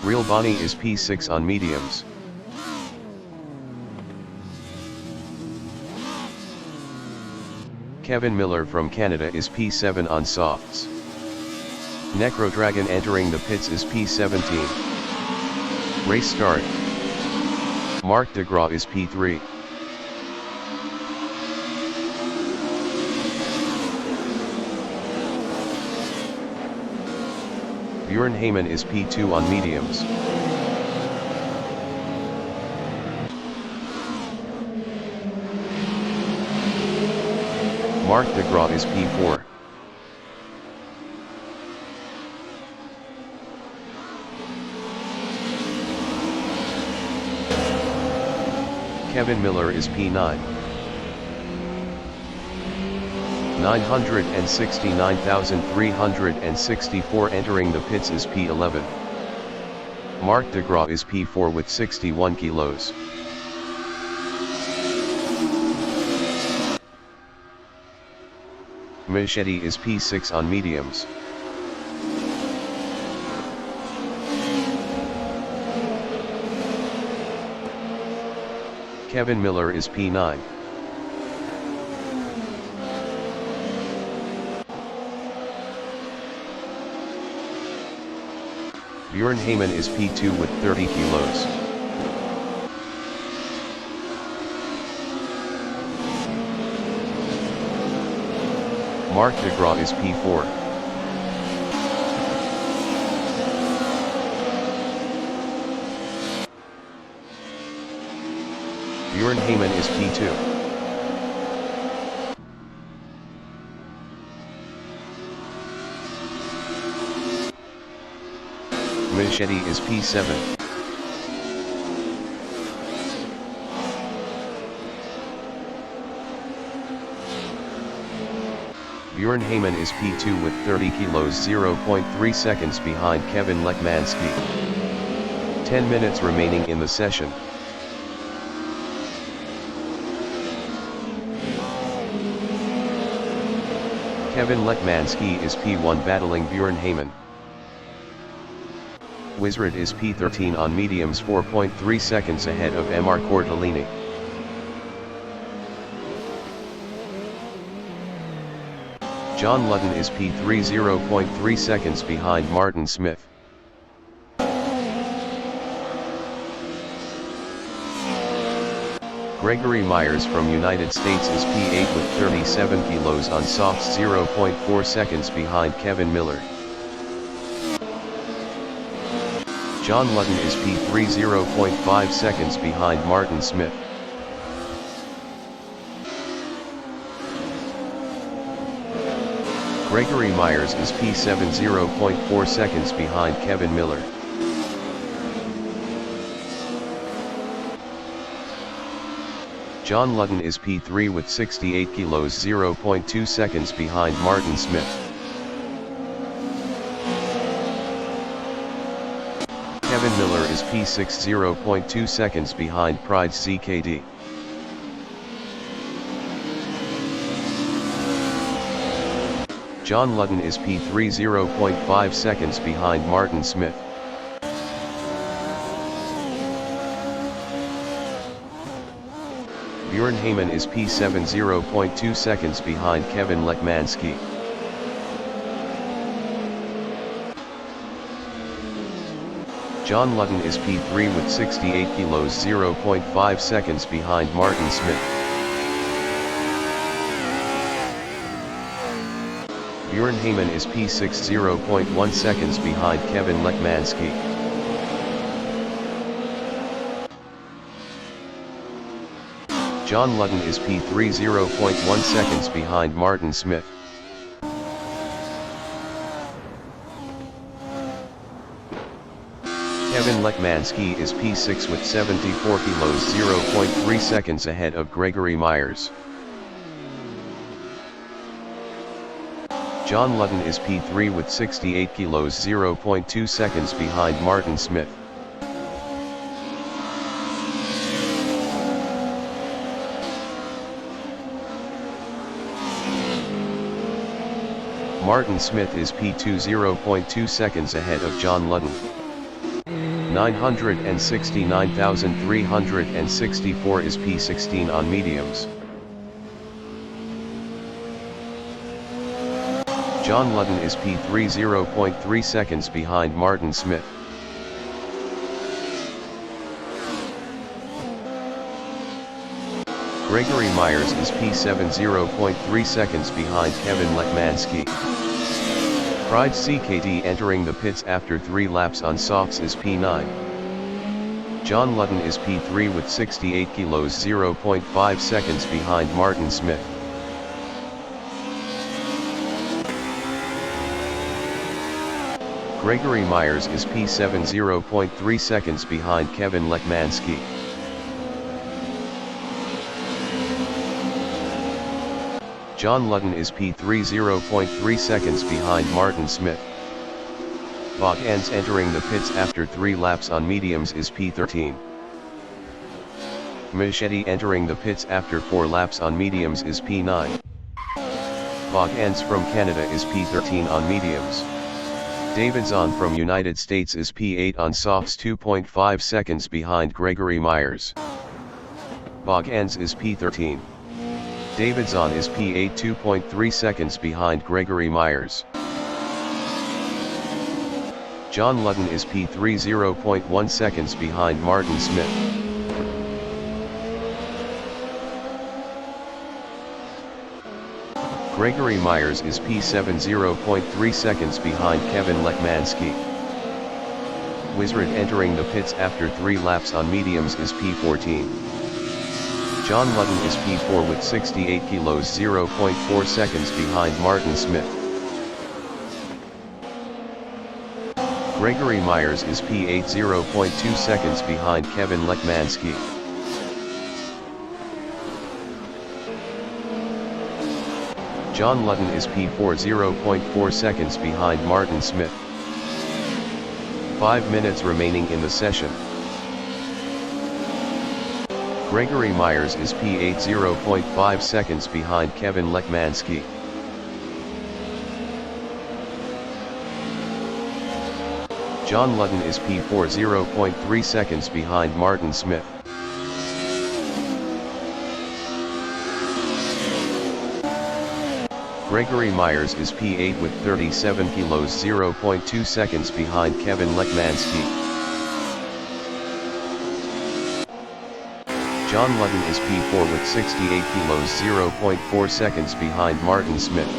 Real Bonnie is P6 on mediums. Kevin Miller from Canada is P7 on softs. Necro Dragon entering the pits is P17. Race start. Mark DeGraw is P3. Bjorn Heyman is P2 on mediums. Mark DeGraw is P4. Kevin Miller is P9. 969,364 entering the pits is P11. Mark DeGraw is P4 with 61 kilos. Machete is P6 on mediums. Kevin Miller is P9. Bjorn Heyman is P2 with 30 kilos. Mark DeGraw is P4. Bjorn Heyman is P2. Machete is P7. Bjorn Heyman is P2 with 30 kilos, 0.3 seconds behind Kevin Lekmanski. 10 minutes remaining in the session. Kevin Lekmanski is P1 battling Bjorn Heyman. Wizard is P13 on mediums, 4.3 seconds ahead of Mr. Cortellini. John Ludden is P3, 0.3 seconds behind Martin Smith. Gregory Myers from United States is P8 with 37 kilos on softs, 0.4 seconds behind Kevin Miller. John Ludden is P3, 0.5 seconds behind Martin Smith. Gregory Myers is P7, 0.4 seconds behind Kevin Miller. John Ludden is P3 with 68 kilos, 0.2 seconds behind Martin Smith. Kevin Miller is P6, 0.2 seconds behind Pride's CKD. John Ludden is P3, 0.5 seconds behind Martin Smith. Bjorn Heyman is P7, 0.2 seconds behind Kevin Lekmanski. John Ludden is P3 with 68 kilos, 0.5 seconds behind Martin Smith. Bjorn Heyman is P6, 0.1 seconds behind Kevin Lekmanski. John Ludden is P3, 0.1 seconds behind Martin Smith. Kevin Lekmanski is P6 with 74 kilos, 0.3 seconds ahead of Gregory Myers. John Ludden is P3 with 68 kilos, 0.2 seconds behind Martin Smith. Martin Smith is P2, 0.2 seconds ahead of John Ludden. 969,364 is P16 on mediums. John Ludden is P3, 0.3 seconds behind Martin Smith. Gregory Myers is P7, 0.3 seconds behind Kevin Lekmanski. Pride CKD entering the pits after 3 laps on softs is P9. John Ludden is P3 with 68 kilos, 0.5 seconds behind Martin Smith. Gregory Myers is P7, 0.3 seconds behind Kevin Lekmanski. John Ludden is P3, 0.3 seconds behind Martin Smith. Bogans entering the pits after 3 laps on mediums is P13. Machete entering the pits after 4 laps on mediums is P9. Bach-Ens from Canada is P13 on mediums. Davidson from United States is P8 on softs, 2.5 seconds behind Gregory Myers. Bach-Ens is P13. Davidson is P8, 2.3 seconds behind Gregory Myers. John Ludden is P3, 0.1 seconds behind Martin Smith. Gregory Myers is P7, 0.3 seconds behind Kevin Lekmanski. Wizard entering the pits after 3 laps on mediums is P14. John Ludden is P4 with 68 kilos, 0.4 seconds behind Martin Smith. Gregory Myers is P8, 0.2 seconds behind Kevin Lekmanski. John Ludden is P4, 0.4 seconds behind Martin Smith. 5 minutes remaining in the session. Gregory Myers is P8, 0.5 seconds behind Kevin Lekmanski. John Ludden is P4, 0.3 seconds behind Martin Smith. Gregory Myers is P8 with 37 kilos, 0.2 seconds behind Kevin Lekmanski. John Ludden is P4 with 68 kilos, 0.4 seconds behind Martin Smith.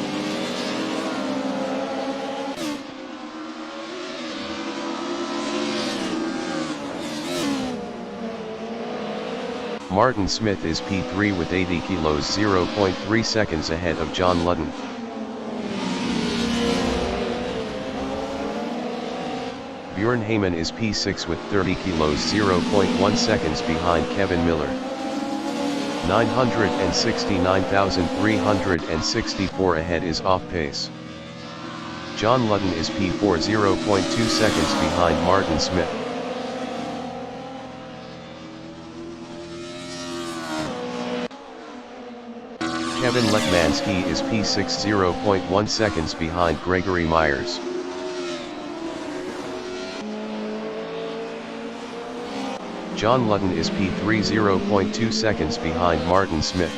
Martin Smith is P3 with 80 kilos, 0.3 seconds ahead of John Ludden. Bjorn Heyman is P6 with 30 kilos, 0.1 seconds behind Kevin Miller. 969,364 ahead is off pace. John Ludden is P4, 0.2 seconds behind Martin Smith. Kevin Lekmanski is P6, 0.1 seconds behind Gregory Myers. John Ludden is P3, 0.2 seconds behind Martin Smith.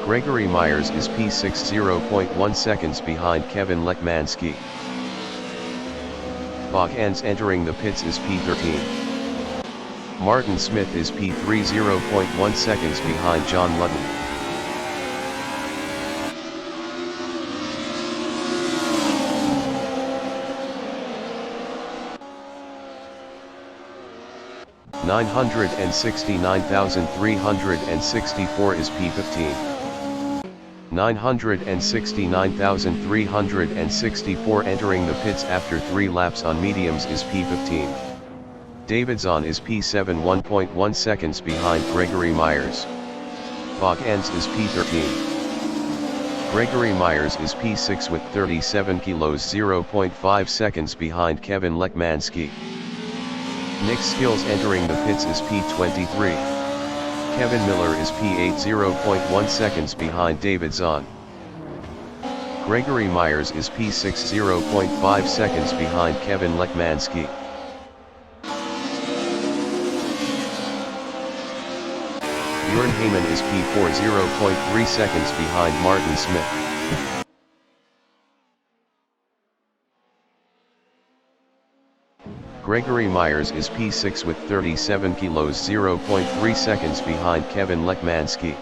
Gregory Myers is P6, 0.1 seconds behind Kevin Lekmanski. Bach-Ens entering the pits is P13. Martin Smith is P3, 0.1 seconds behind John Ludden. $969,364 is P15. 969,364 entering the pits after 3 laps on mediums is P15. Davidson is P7, 1.1 seconds behind Gregory Myers. Bach-Ens is P13. Gregory Myers is P6 with 37 kilos, 0.5 seconds behind Kevin Lekmanski. Nick Skills entering the pits is P23. Kevin Miller is P8, 0.1 seconds behind Davidson. Gregory Myers is P6, 0.5 seconds behind Kevin Lekmanski. Bjorn Heyman is P4, 0.3 seconds behind Martin Smith. Gregory Myers is P6 with 37 kilos, 0.3 seconds behind Kevin Lekmanski.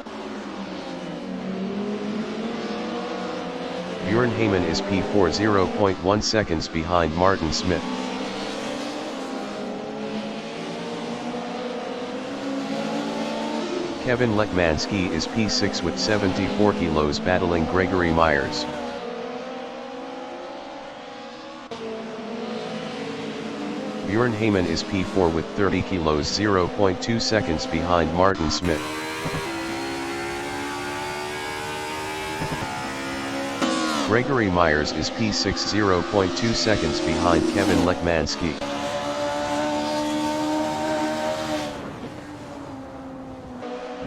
Bjorn Heyman is P4, 0.1 seconds behind Martin Smith. Kevin Lekmanski is P6 with 74 kilos battling Gregory Myers. Bjorn Heyman is P4 with 30 kilos, 0.2 seconds behind Martin Smith. Gregory Myers is P6, 0.2 seconds behind Kevin Lekmanski.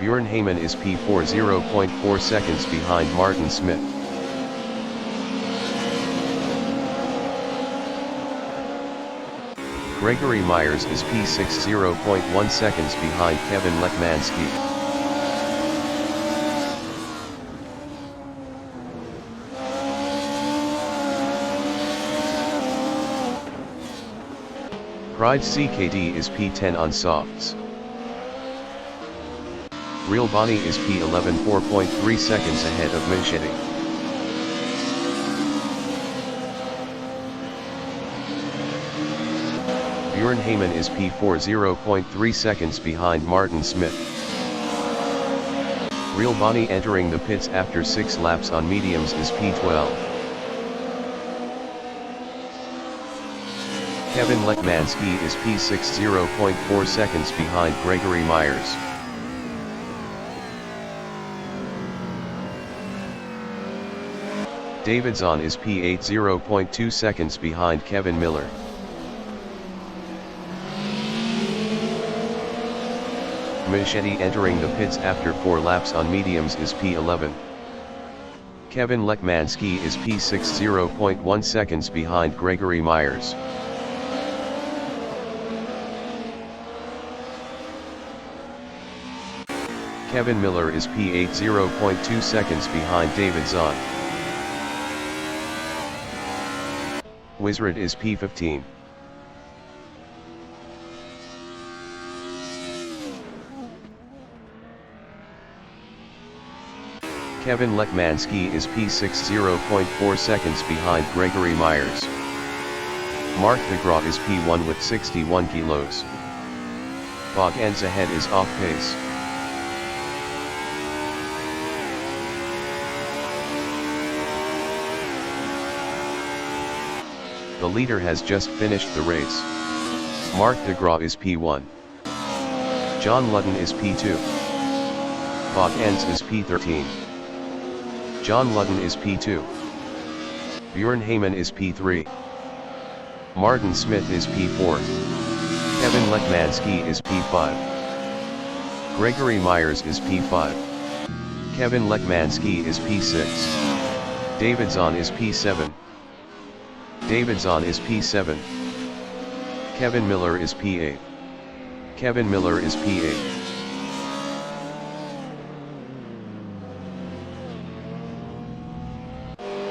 Bjorn Heyman is P4 0.4 seconds behind Martin Smith. Gregory Myers is P6 0.1 seconds behind Kevin Lekmanski. Pride CKD is P10 on softs. Real Bonnie is P11 4.3 seconds ahead of Machete. Bjorn Heyman is P4 0.3 seconds behind Martin Smith. Real Bonnie entering the pits after 6 laps on mediums is P12. Kevin Lekmanski is P6 0.4 seconds behind Gregory Myers. David Zahn is P8 0.2 seconds behind Kevin Miller. Machete entering the pits after 4 laps on mediums is P11. Kevin Lekmanski is P6 0.1 seconds behind Gregory Myers. Kevin Miller is P8 0.2 seconds behind David Zahn. Wizard is P15. Kevin Lekmanski is P6 0.4 seconds behind Gregory Myers. Mark DeGraw is P1 with 61 kilos. Bog ends ahead is off pace. The leader has just finished the race. Mark DeGraw is P1. John Ludden is P2. Bog ends is P13. John Ludden is P2. Bjorn Heyman is P3. Martin Smith is P4. Kevin Lekmanski is P5. Gregory Myers is P5. Kevin Lekmanski is P6. David Zahn is P7. David Zahn is P7. Kevin Miller is P8. Kevin Miller is P8.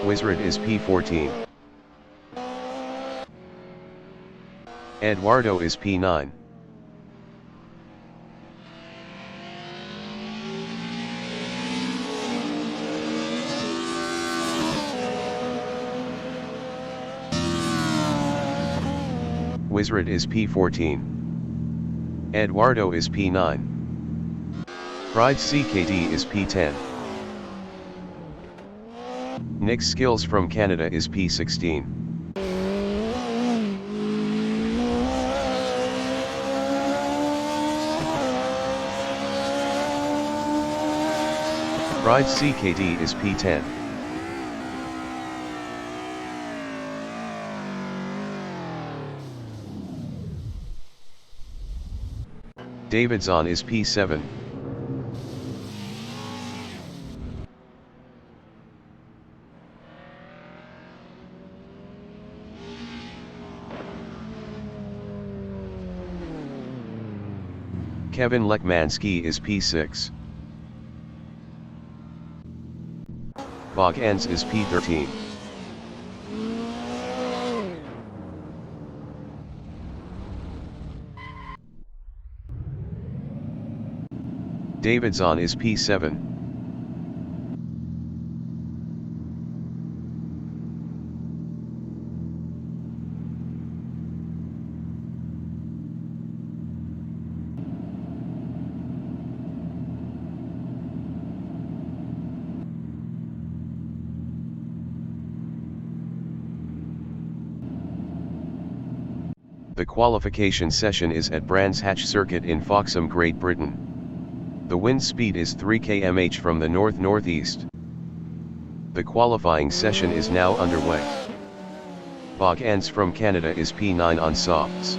Wizard is P14. Eduardo is P9. Wizard is P14. Eduardo is P9. Pride CKD is P10. Nick Skills from Canada is P16. Pride CKD is P10. David Zahn is P7. Kevin Lekmanski is P6. Bog ends is P13. David Zahn is P7. The qualification session is at Brands Hatch Circuit in Foxham, Great Britain. The wind speed is 3 km/h from the north-northeast. The qualifying session is now underway. Bog ends from Canada is P9 on softs.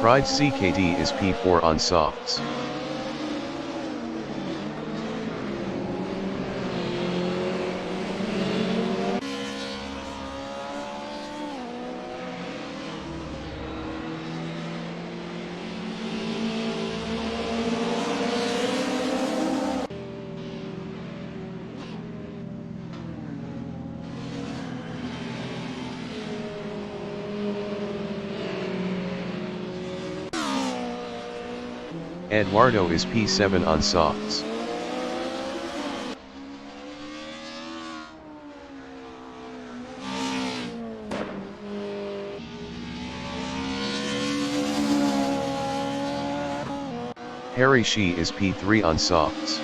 Pride CKD is P4 on softs. Eduardo is P7 on softs. Harry Shi is P3 on softs.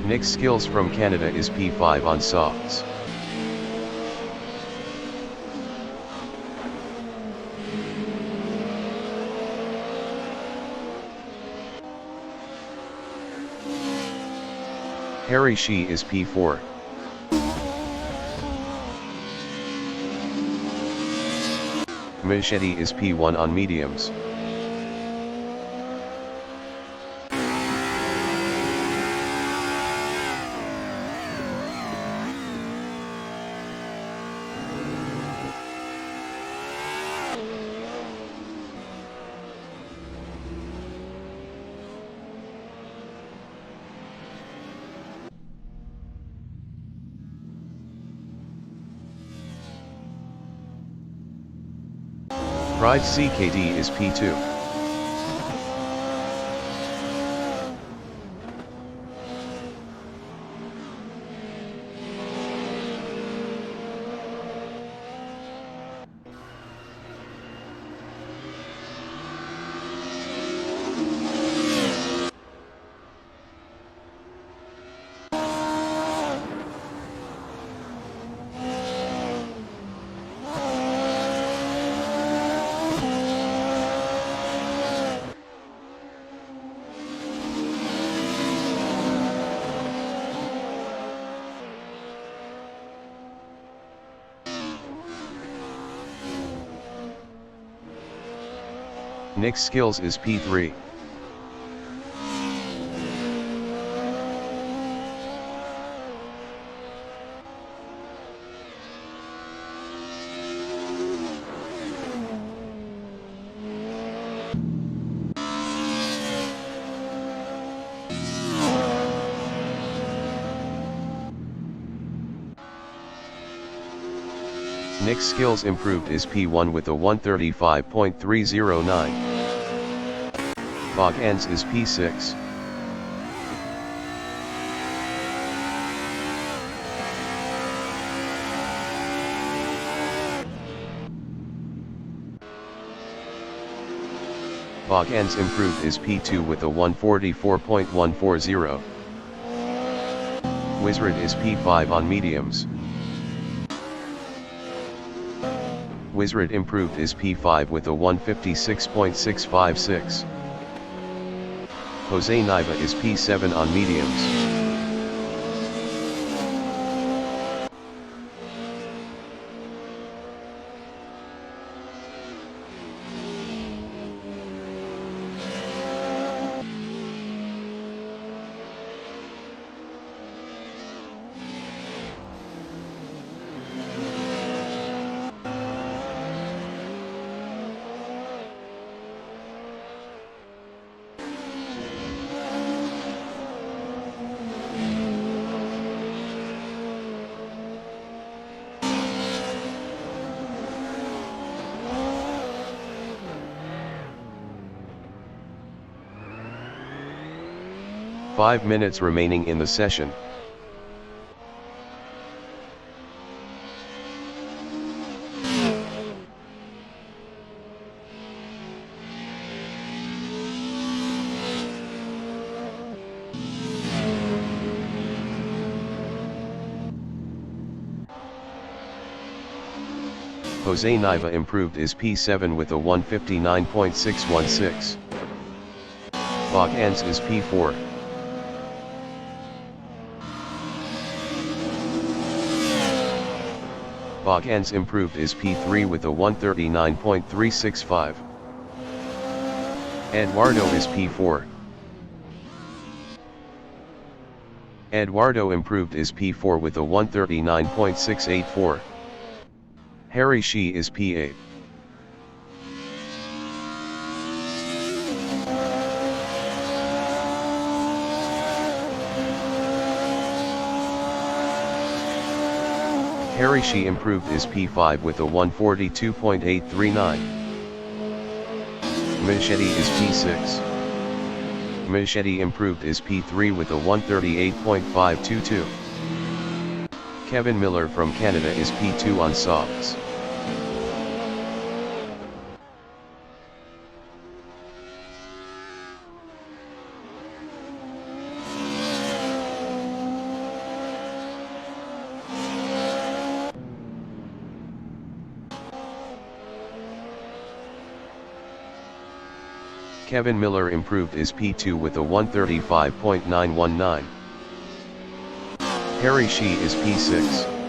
Nick Skills from Canada is P5 on softs. Harry Shi is P4. Machete is P1 on mediums. Pride CKD is P2. Nick Skills is P3. Nick Skills improved is P1 with a 135.309. Bogans is P6. Bogans improved is P2 with a 144.140. Wizard is P5 on mediums. Wizard improved is P5 with a 156.656. Jose Niva is P7 on mediums. Five minutes remaining in the session. Jose Niva improved is P7 with a 159.616. Bogans is P4. Bogans improved is P3 with a 139.365. Eduardo is P4. Eduardo improved is P4 with a 139.684. Harry Shi is P8. Harry Shi improved is P5 with a 142.839. Machete is P6. Machete improved is P3 with a 138.522. Kevin Miller from Canada is P2 on softs. Kevin Miller improved is P2 with a 135.919. Harry Shi is P6.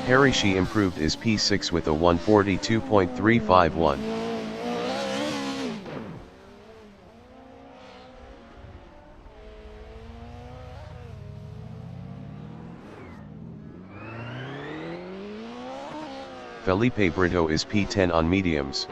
Harry Shi improved is P6 with a 142.351. Felipe Brito is P10 on mediums.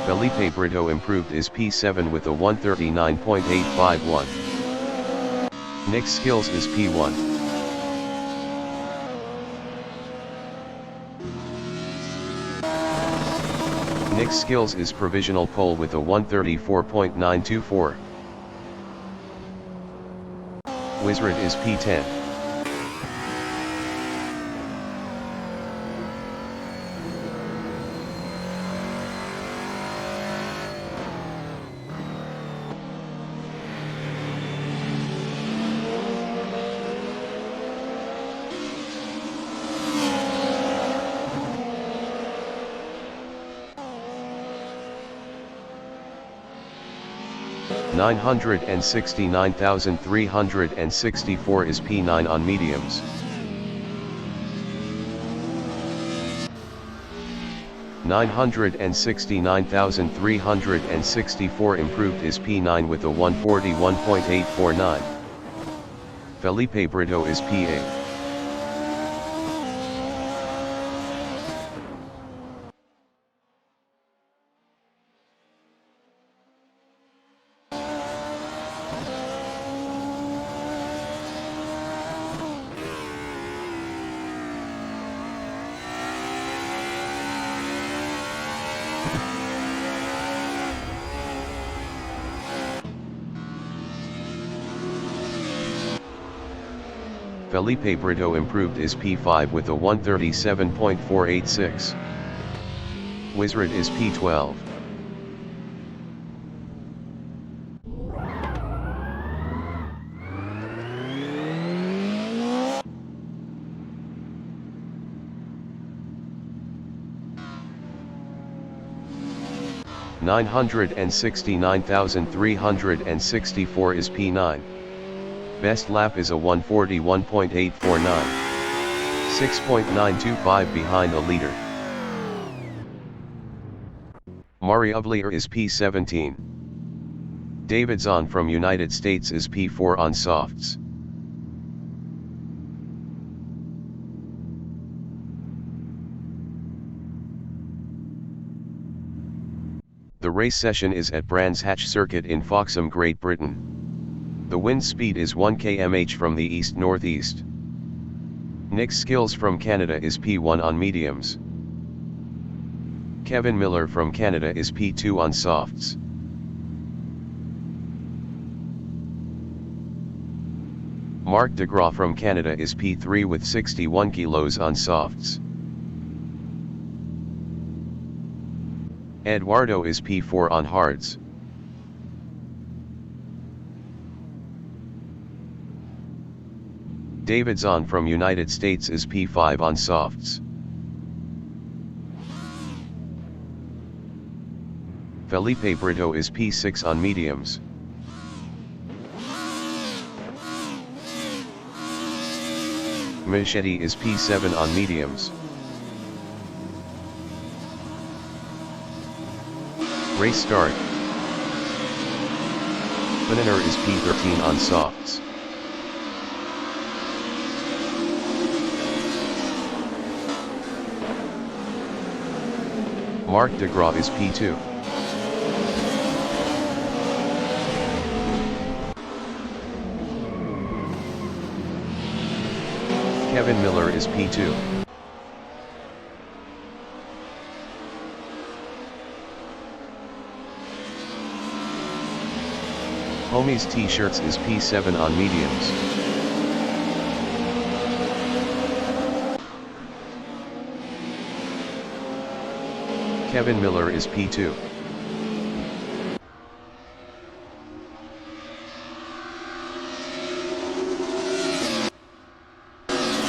Felipe Brito improved is P7 with a 139.851. Nick Skills is P1. Nick Skills is provisional pole with a 134.924. Wizard is P10. 969,364 is P9 on mediums. 969,364 improved is P9 with a 141.849. Felipe Brito is P8. Felipe Brito improved is P5 with a 137.486. Wizard is P12. $969,364 is P9. Best lap is a 141.849. 6.925 behind the leader. Mario Vlier is P17. David Zahn from United States is P4 on softs. The race session is at Brands Hatch Circuit in Foxham, Great Britain. The wind speed is 1 km/h from the east-northeast. Nick Skills from Canada is P1 on mediums. Kevin Miller from Canada is P2 on softs. Mark DeGraw from Canada is P3 with 61 kilos on softs. Eduardo is P4 on hards. David Zahn from United States is P5 on softs. Felipe Brito is P6 on mediums. Michetti is P7 on mediums. Race start. Banner is P13 on softs. Mark DeGraw is P2. Kevin Miller is P2. Homies T-shirts is P7 on mediums. Kevin Miller is P2.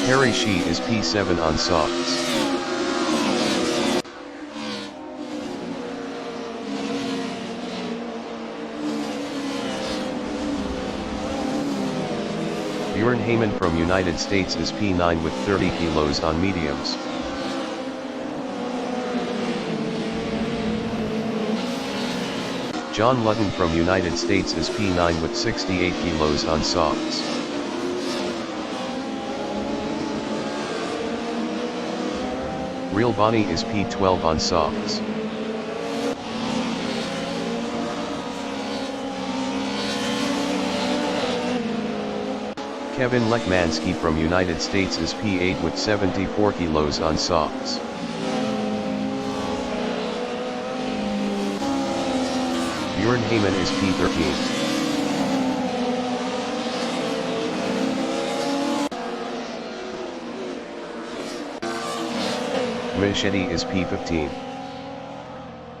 Harry Shee is P7 on softs. Bjorn Heyman from United States is P9 with 30 kilos on mediums. John Lutton from United States is P9 with 68 kilos on softs. Real Bonnie is P12 on softs. Kevin Lekmansky from United States is P8 with 74 kilos on softs. Bjorn Heyman is P13. Michetti is P15.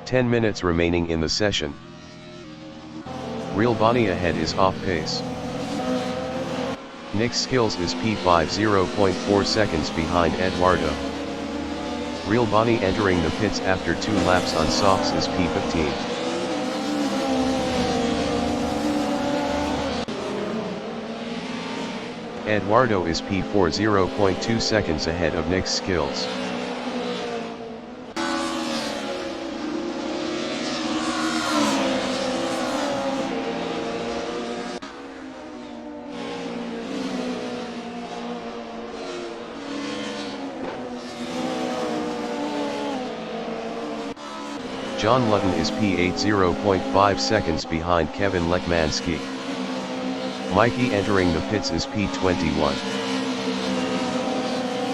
10 minutes remaining in the session. Real Bonnie ahead is off pace. Nick Skills is P5 0.4 seconds behind Eduardo. Real Bonnie entering the pits after 2 laps on softs is P15. Eduardo is P4 0.2 seconds ahead of Nick's skills. John Lutton is P8 0.5 seconds behind Kevin Lekmanski. Mikey entering the pits is P21.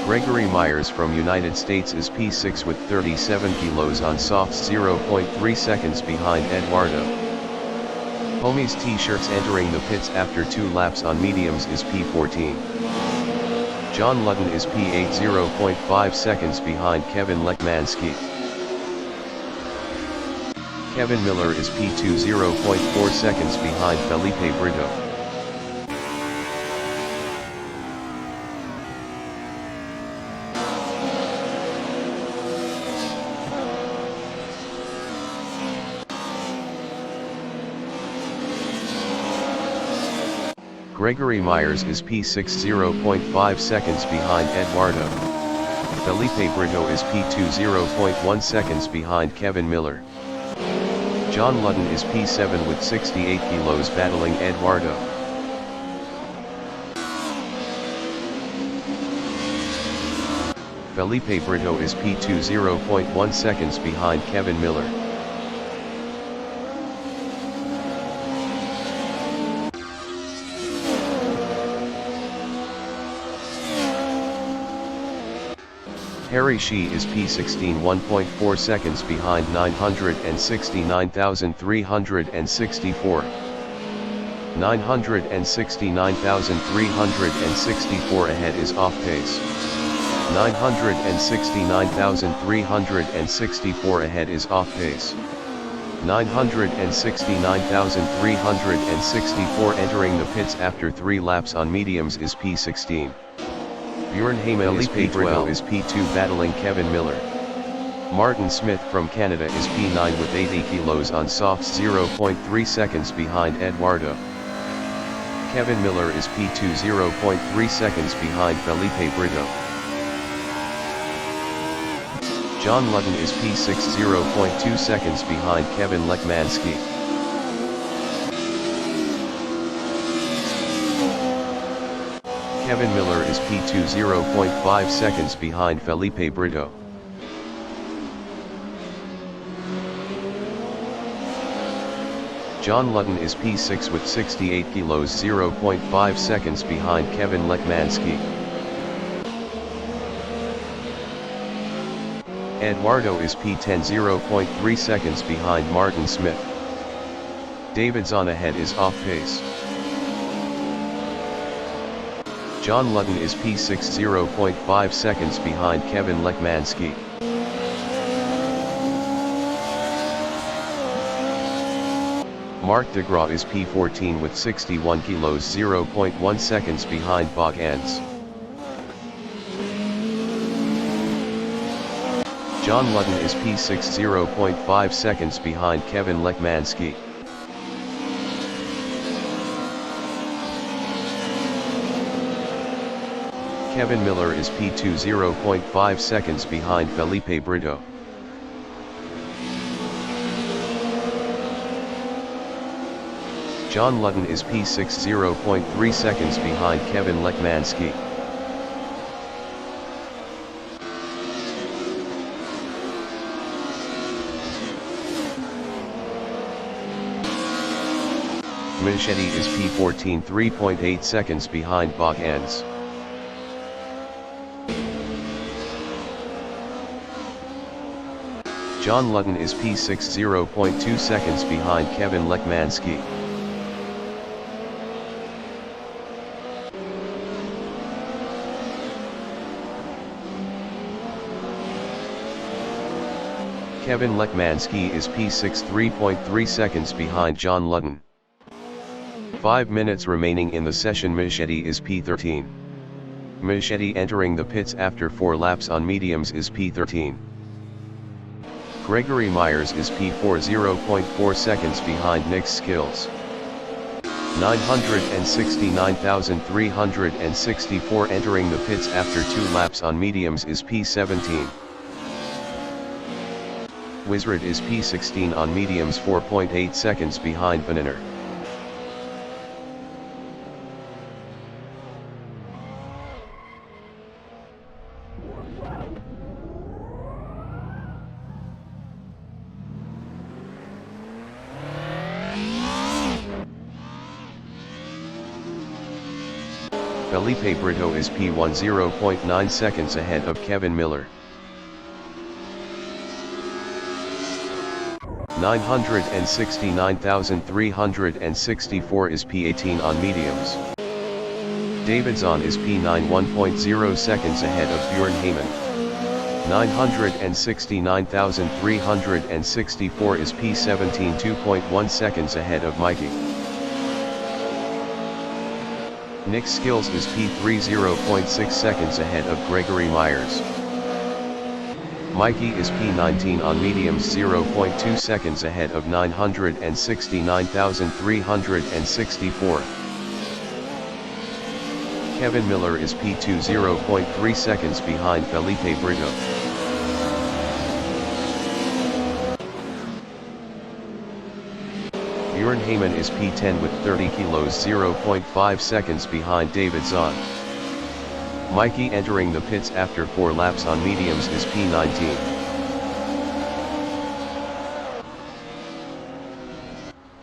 Gregory Myers from United States is P6 with 37 kilos on softs, 0.3 seconds behind Eduardo. Homies T-shirts entering the pits after 2 laps on mediums is P14. John Lutton is P8 0.5 seconds behind Kevin Lekmanski. Kevin Miller is P2 0.4 seconds behind Felipe Brito. Gregory Myers is P6 0.5 seconds behind Eduardo. Felipe Brito is P2 0.1 seconds behind Kevin Miller. John Lutton is P7 with 68 kilos battling Eduardo. Felipe Brito is P2 0.1 seconds behind Kevin Miller. Harry Shee is P16 1.4 seconds behind 969,364. 969,364 ahead is off pace. 969,364 ahead is off pace. 969,364 entering the pits after 3 laps on mediums is P16. Bjorn Heyman is P12 is P2 battling Kevin Miller. Martin Smith from Canada is P9 with 80 kilos on softs, 0.3 seconds behind Eduardo. Kevin Miller is P2 0.3 seconds behind Felipe Brito. John Lutton is P6 0.2 seconds behind Kevin Lekmanski. Kevin Miller is P2 0.5 seconds behind Felipe Brito. John Lutton is P6 with 68 kilos, 0.5 seconds behind Kevin Lekmanski. Eduardo is P10 0.3 seconds behind Martin Smith. David Zahn ahead is off pace. John Lutton is P6 0.5 seconds behind Kevin Lekmanski. Mark de Graaf is P14 with 61 kilos, 0.1 seconds behind Bogans. John Lutton is P6 0.5 seconds behind Kevin Lekmanski. Kevin Miller is P2 0.5 seconds behind Felipe Brito. John Lutton is P6 0.3 seconds behind Kevin Lekmanski. Michetti is P14 3.8 seconds behind Bogans. John Lutton is P6 0.2 seconds behind Kevin Lekmanski. Kevin Lekmanski is P6 3.3 seconds behind John Lutton. 5 minutes remaining in the session. Michetti is P13. Michetti entering the pits after 4 laps on mediums is P13. Gregory Myers is P4 0.4 seconds behind Nick's skills. 969,364 entering the pits after 2 laps on mediums is P17. Wizard is P16 on mediums 4.8 seconds behind Vaniner. Felipe Brito is P1 0.9 seconds ahead of Kevin Miller. 969,364 is P18 on mediums. Davidson is P9 1.0 seconds ahead of Bjorn Heyman. 969,364 is P17 2.1 seconds ahead of Mikey. Nick Skills is P3 0.6 seconds ahead of Gregory Myers. Mikey is P19 on mediums 0.2 seconds ahead of 969,364. Kevin Miller is P2 0.3 seconds behind Felipe Brito. Bjorn Heyman is P10 with 30 kilos 0.5 seconds behind David Zahn. Mikey entering the pits after 4 laps on mediums is P19.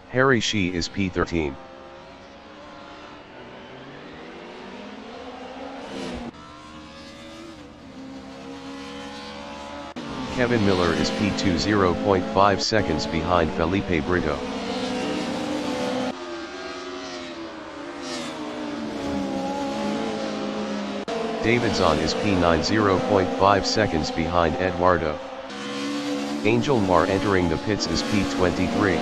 Harry Shee is P13. Kevin Miller is P2 0.5 seconds behind Felipe Brito. Davidson is P9 0.5 seconds behind Eduardo. Angel Mar entering the pits is P23.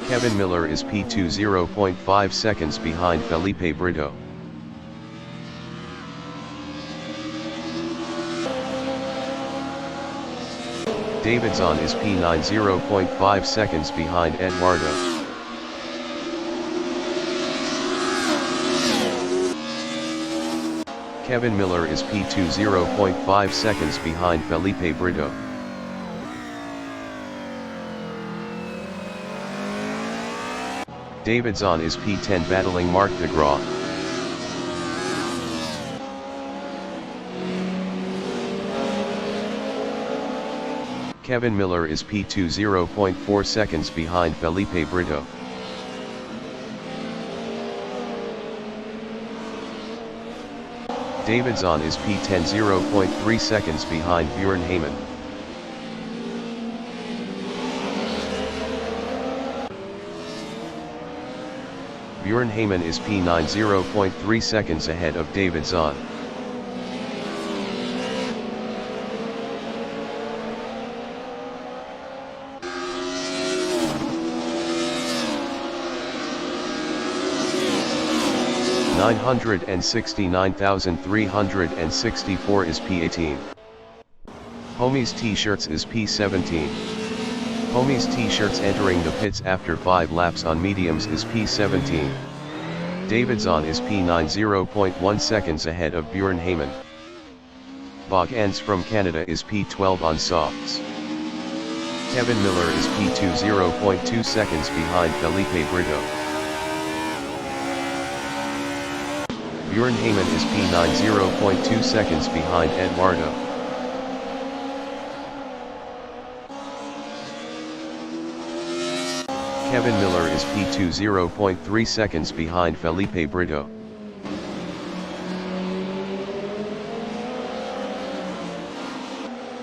Kevin Miller is P2 0.5 seconds behind Felipe Brito. Davidson is P9 0.5 seconds behind Eduardo. Kevin Miller is P2 0.5 seconds behind Felipe Brito. Davidson is P10 battling Marc de Graaf. Kevin Miller is P2 0.4 seconds behind Felipe Brito. Davidson is P10 0.3 seconds behind Bjorn Heyman. Bjorn Heyman is P9 0.3 seconds ahead of David Zahn. Nine 969,364 is P18. Homies T-shirts is P17. Homies T-shirts entering the pits after 5 laps on mediums is P17. Davidson is P9 0.1 seconds ahead of Bjorn Heyman. Bog Ends from Canada is P12 on softs. Kevin Miller is P2 0.2 seconds behind Felipe Brito. Bjorn Heyman is P9 0.2 seconds behind Eduardo. Kevin Miller is P2 0.3 seconds behind Felipe Brito.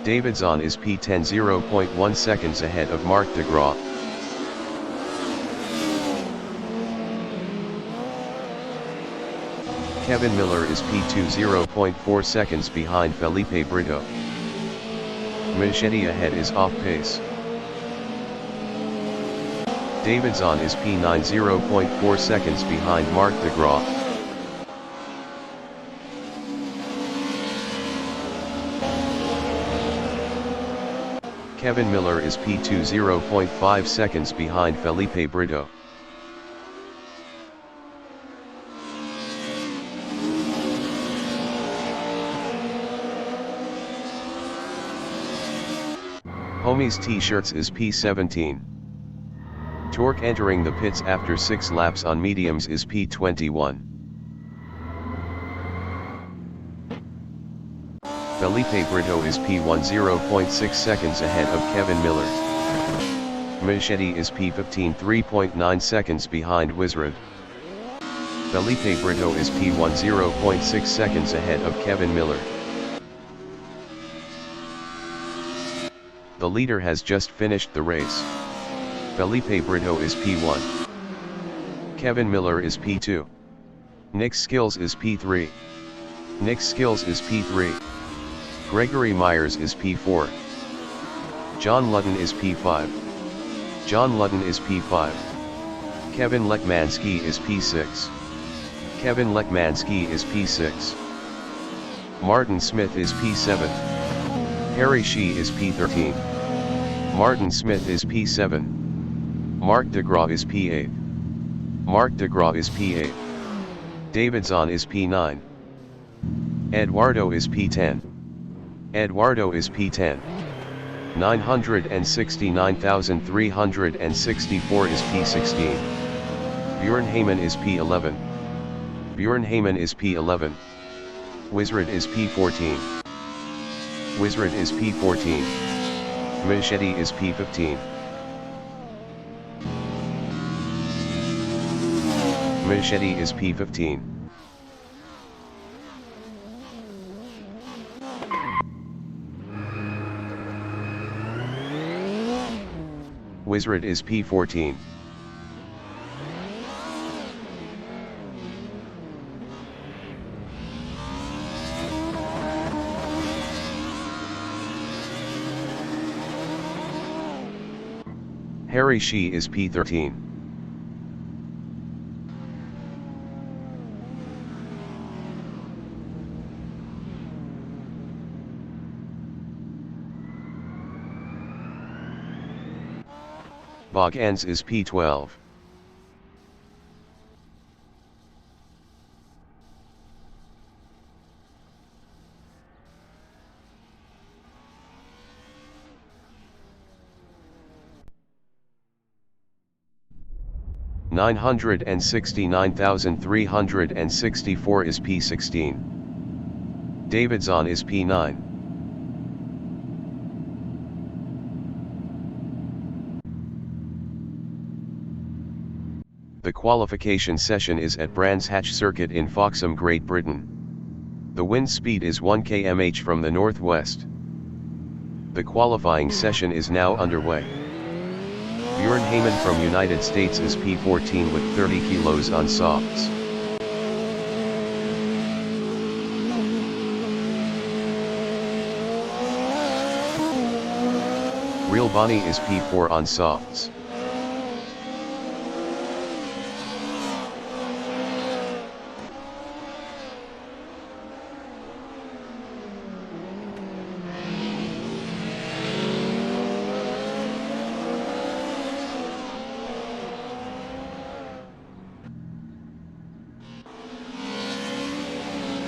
Davidson is P10 0.1 seconds ahead of Marc de Graaf. Kevin Miller is P2 0.4 seconds behind Felipe Brito. Machete ahead is off pace. Davidson is P9 0.4 seconds behind Marc de Graaf. Kevin Miller is P2 0.5 seconds behind Felipe Brito. Homies T-shirts is P17. Torque entering the pits after 6 laps on mediums is P21. Felipe Brito is P1 0.6 seconds ahead of Kevin Miller. Machete is P15 3.9 seconds behind Wizard. Felipe Brito is P1 0.6 seconds ahead of Kevin Miller. The leader has just finished the race. Felipe Brito is P1. Kevin Miller is P2. Nick Skills is P3. Nick Skills is P3. Gregory Myers is P4. John Lutton is P5. John Lutton is P5. Kevin Lekmansky is P6. Kevin Lekmansky is P6. Martin Smith is P7. Harry Shee is P13. Martin Smith is P7. Mark DeGraw is P8. Mark DeGraw is P8. David Zahn is P9. Eduardo is P10. Eduardo is P10. 969,364 is P16. Bjorn Heyman is P11. Bjorn Heyman is P11. Wizard is P14. Wizard is P14. Machete is P15. Machete is P15. Wizard is P14. Harry Shee is P13. Bogans is P12. Nine hundred and 69,364 is P16. David Zahn is P9. The qualification session is at Brands Hatch Circuit in Foxham, Great Britain. The wind speed is 1 km/h from the northwest. The qualifying session is now underway. Bjorn Heyman from United States is P14 with 30 kilos on softs. Real Bonnie is P4 on softs.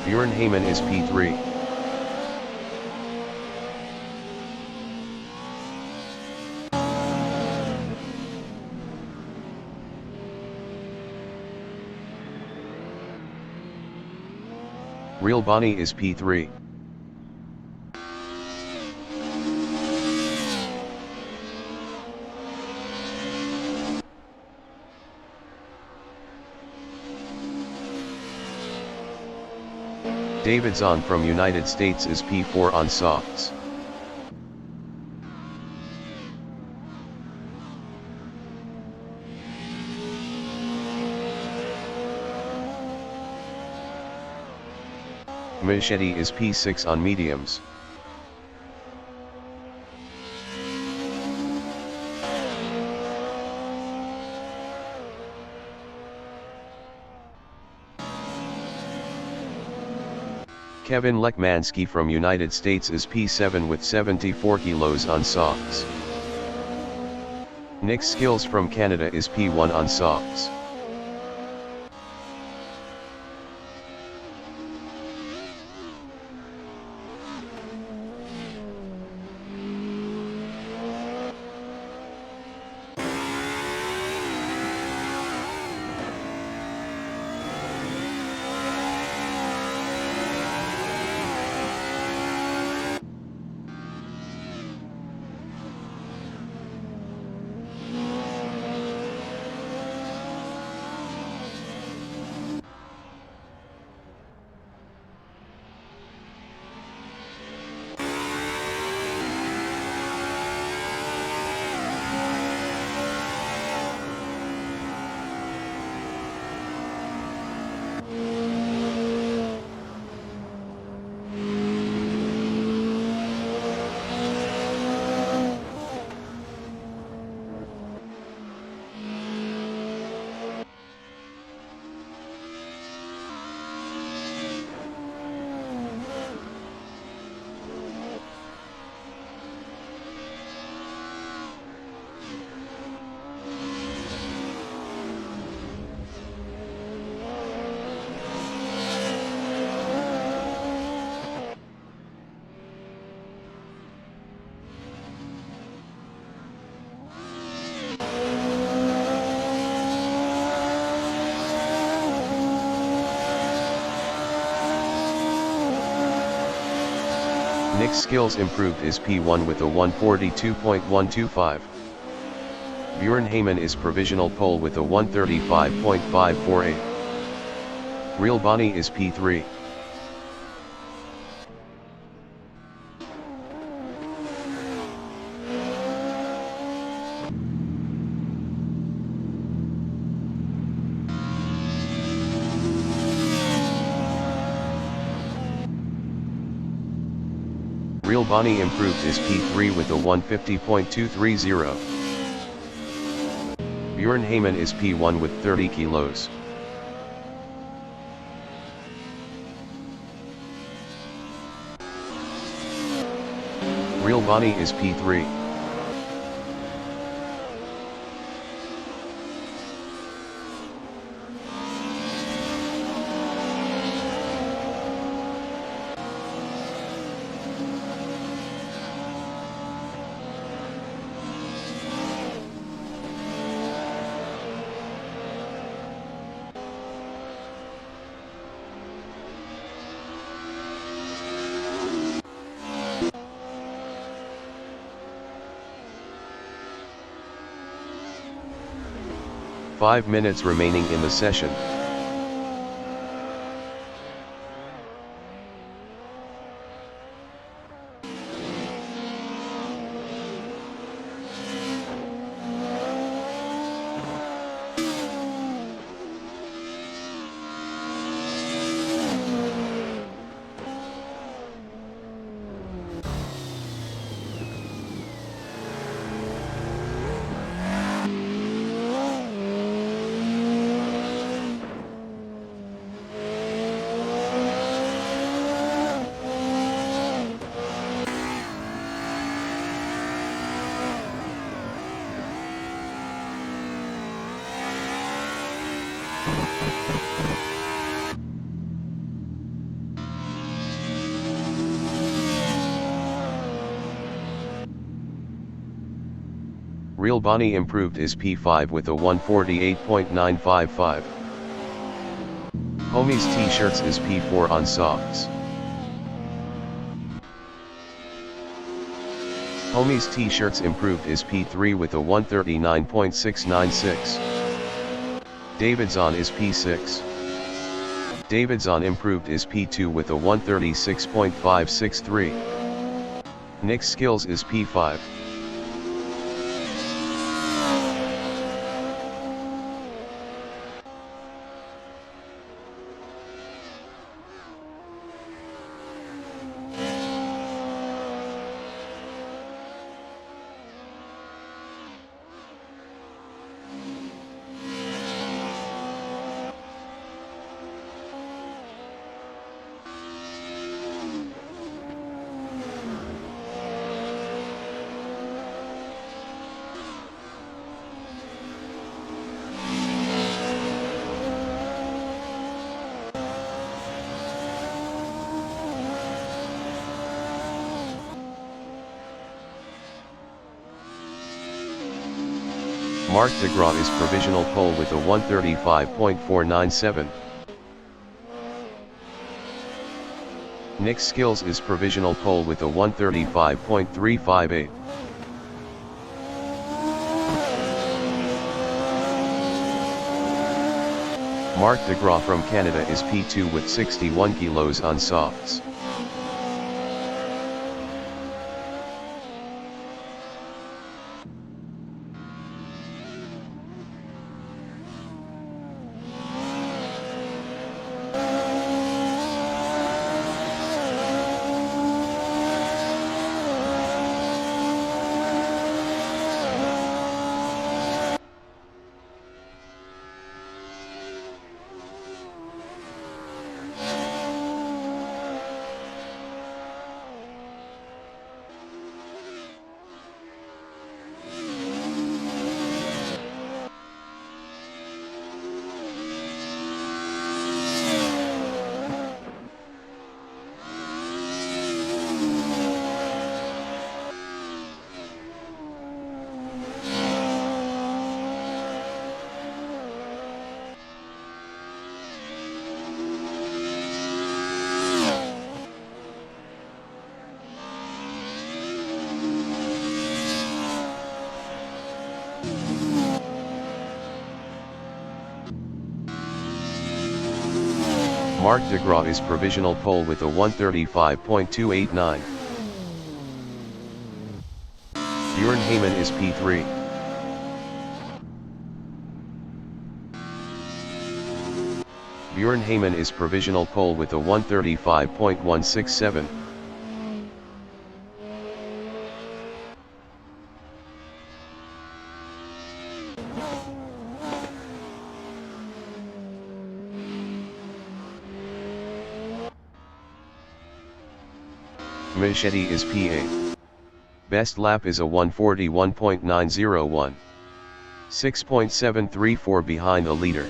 Bjorn Heyman is P3. Real Bonnie is P3. David Zahn from United States is P4 on softs. Machete is P6 on mediums. Kevin Lekmansky from United States is P7 with 74 kilos on softs. Nick Skills from Canada is P1 on softs. Nick Skills improved is P1 with a 142.125. Bjorn Heyman is provisional pole with a 135.548. Real Bonnie is P3. Real Bonnie improved is P3 with a 150.230. Bjorn Heyman is P1 with 30 kilos. Real Bonnie is P3. Five minutes remaining in the session. Real Bonnie improved is P5 with a 148.955. Homies T-shirts is P4 on softs. Homies T-shirts improved is P3 with a 139.696. Davidson is P6. Davidson improved is P2 with a 136.563. Nick Skills is P5. Marc de Gras is provisional pole with a 1:35.497. Nick Skills is provisional pole with a 1:35.358. Marc de Gras from Canada is P2 with 61 kilos on softs. Marc de Gras is provisional pole with a 1:35.289. Björn Heyman is P3. Björn Heyman is provisional pole with a 1:35.167. Machete is P8. Best lap is a 1:41.901. 6.734 behind the leader.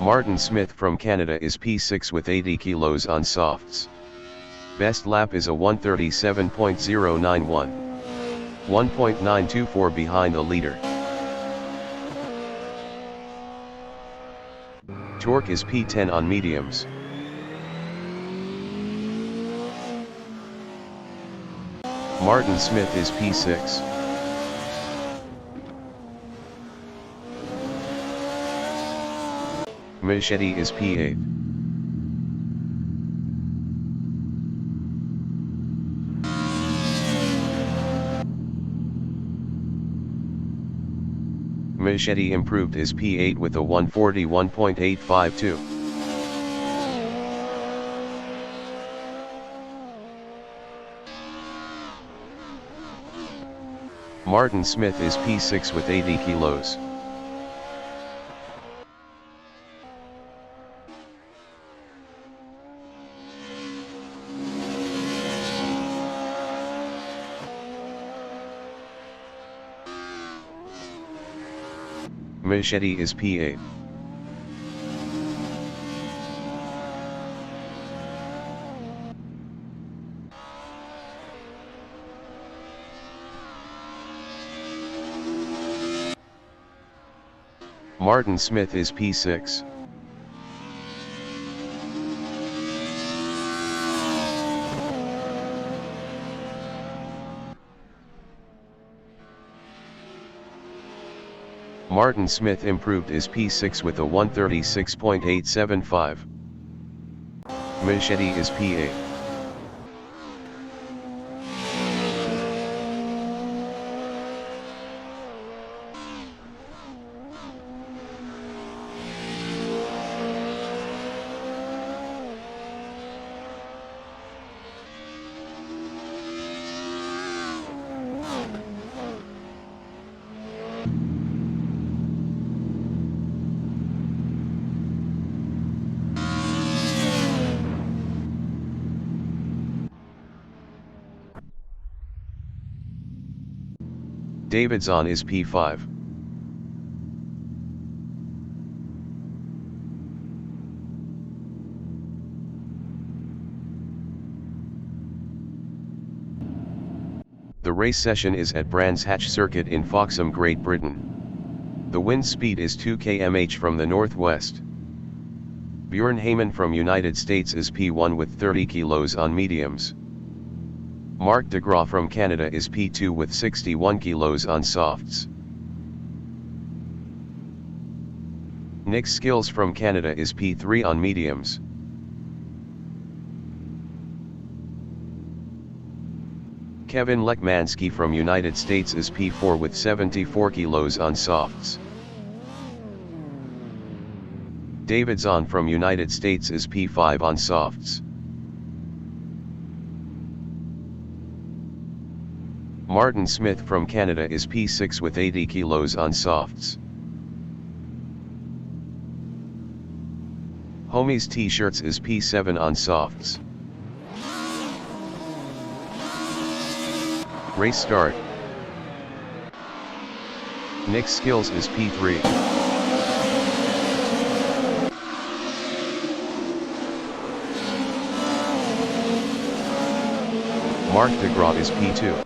Martin Smith from Canada is P6 with 80 kilos on softs. Best lap is a 1:37.091. 1.924 behind the leader. Torque is P10 on mediums. Martin Smith is P6. Machete is P8. Machete improved his P8 with a 1:41.852. Martin Smith is P6 with 80 kilos. Machete is P8. Martin Smith is P6. Martin Smith improved his P6 with a 1:36.875. Machete is P8. Davidson is P5. The race session is at Brands Hatch Circuit in Foxham, Great Britain. The wind speed is 2 km/h from the northwest. Björn Heyman from United States is P1 with 30 kilos on mediums. Marc de Graaf from Canada is P2 with 61 kilos on softs. Nick Skills from Canada is P3 on mediums. Kevin Lekmanski from United States is P4 with 74 kilos on softs. David Zahn from United States is P5 on softs. Martin Smith from Canada is P6 with 80 kilos on softs. Homies T-shirts is P7 on softs. Race start. Nick Skills is P3. Marc de Graaf is P2.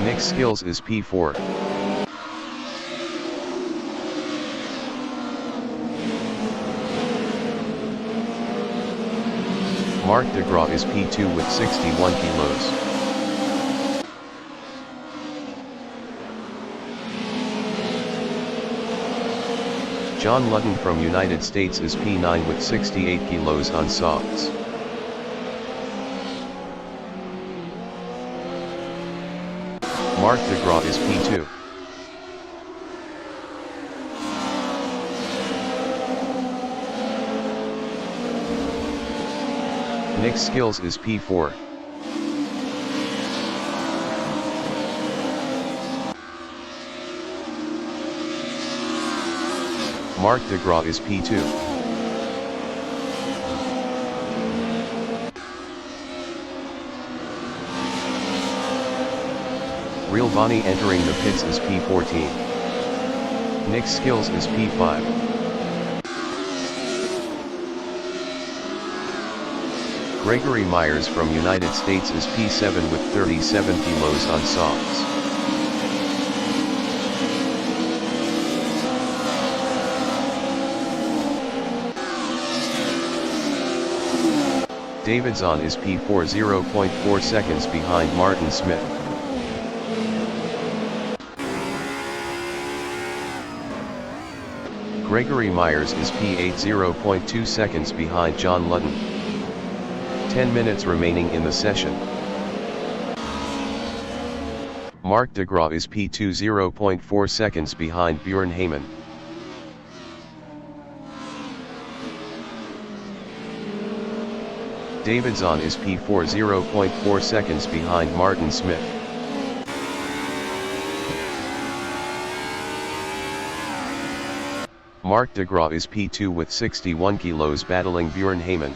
Nick Skills is P4. Marc de Graaf is P2 with 61 kilos. John Lutton from United States is P9 with 68 kilos on softs. Marc de Graaf is P2. Nick Skills is P4. Marc de Graaf is P2. Real Bonnie entering the pits is P14. Nick Skills is P5. Gregory Myers from United States is P7 with 37 kilos on softs. David Zahn is P4 0.4 seconds behind Martin Smith. Gregory Myers is P8 0.2 seconds behind John Lutton. 10 minutes remaining in the session. Marc de Graaf is P2 0.4 seconds behind Björn Heyman. David Zahn is P4 0.4 seconds behind Martin Smith. Marc de Graaf is P2 with 61 kilos battling Björn Heyman.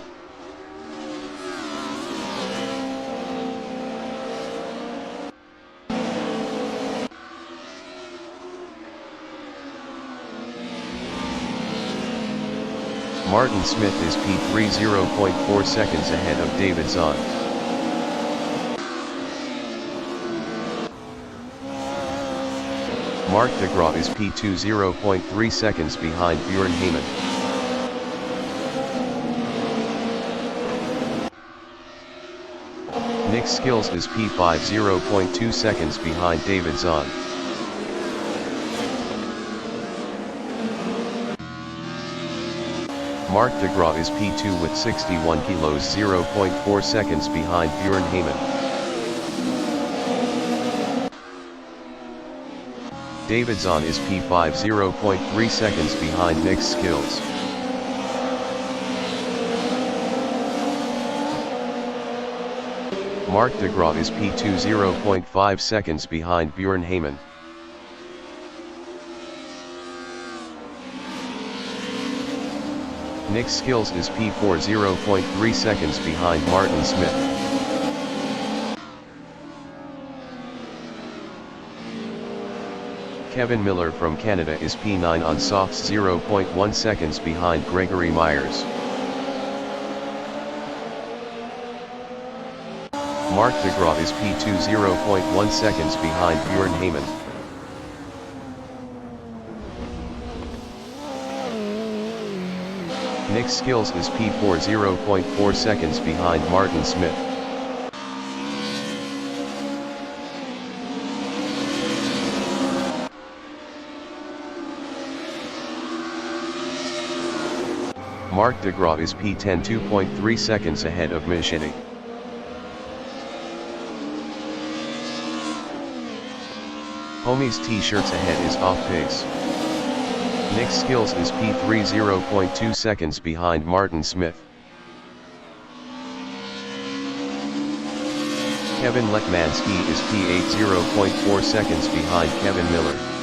Martin Smith is P3 0.4 seconds ahead of David Zahn. Marc de Graaf is P2 0.3 seconds behind Björn Heyman. Nick Skills is P5 0.2 seconds behind David Zahn. Marc de Graaf is P2 with 61 kilos 0.4 seconds behind Björn Heyman. David Zahn is P5 0.3 seconds behind Nick Skills. Marc de Graaf is P2 0.5 seconds behind Björn Heyman. Nick Skills is P4 0.3 seconds behind Martin Smith. Kevin Miller from Canada is P9 on softs, 0.1 seconds behind Gregory Myers. Mark DeGraw is P2, 0.1 seconds behind Bjorn Heyman. Nick Skills is P4, 0.4 seconds behind Martin Smith. Mark DeGraw is P10, 2.3 seconds ahead of Machete. Homies T-shirts ahead is off pace. Nick Skills is P3, 0.2 seconds behind Martin Smith. Kevin Lekmanski is P8, 0.4 seconds behind Kevin Miller.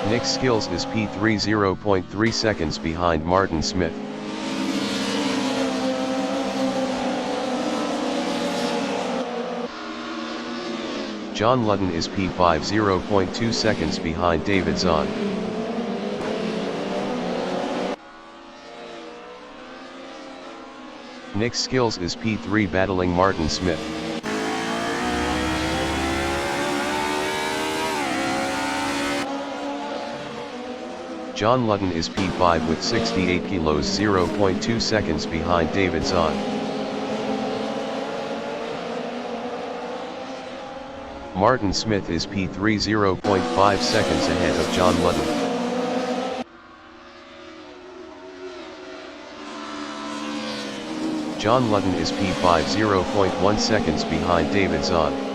Nick Skills is P3, 0.3 seconds behind Martin Smith. John Ludden is P5, 0.2 seconds behind David Zahn. Nick Skills is P3 battling Martin Smith. John Ludden is P5 with 68 kilos, 0.2 seconds behind David Zahn. Martin Smith is P3, 0.5 seconds ahead of John Ludden. John Ludden is P5, 0.1 seconds behind David Zahn.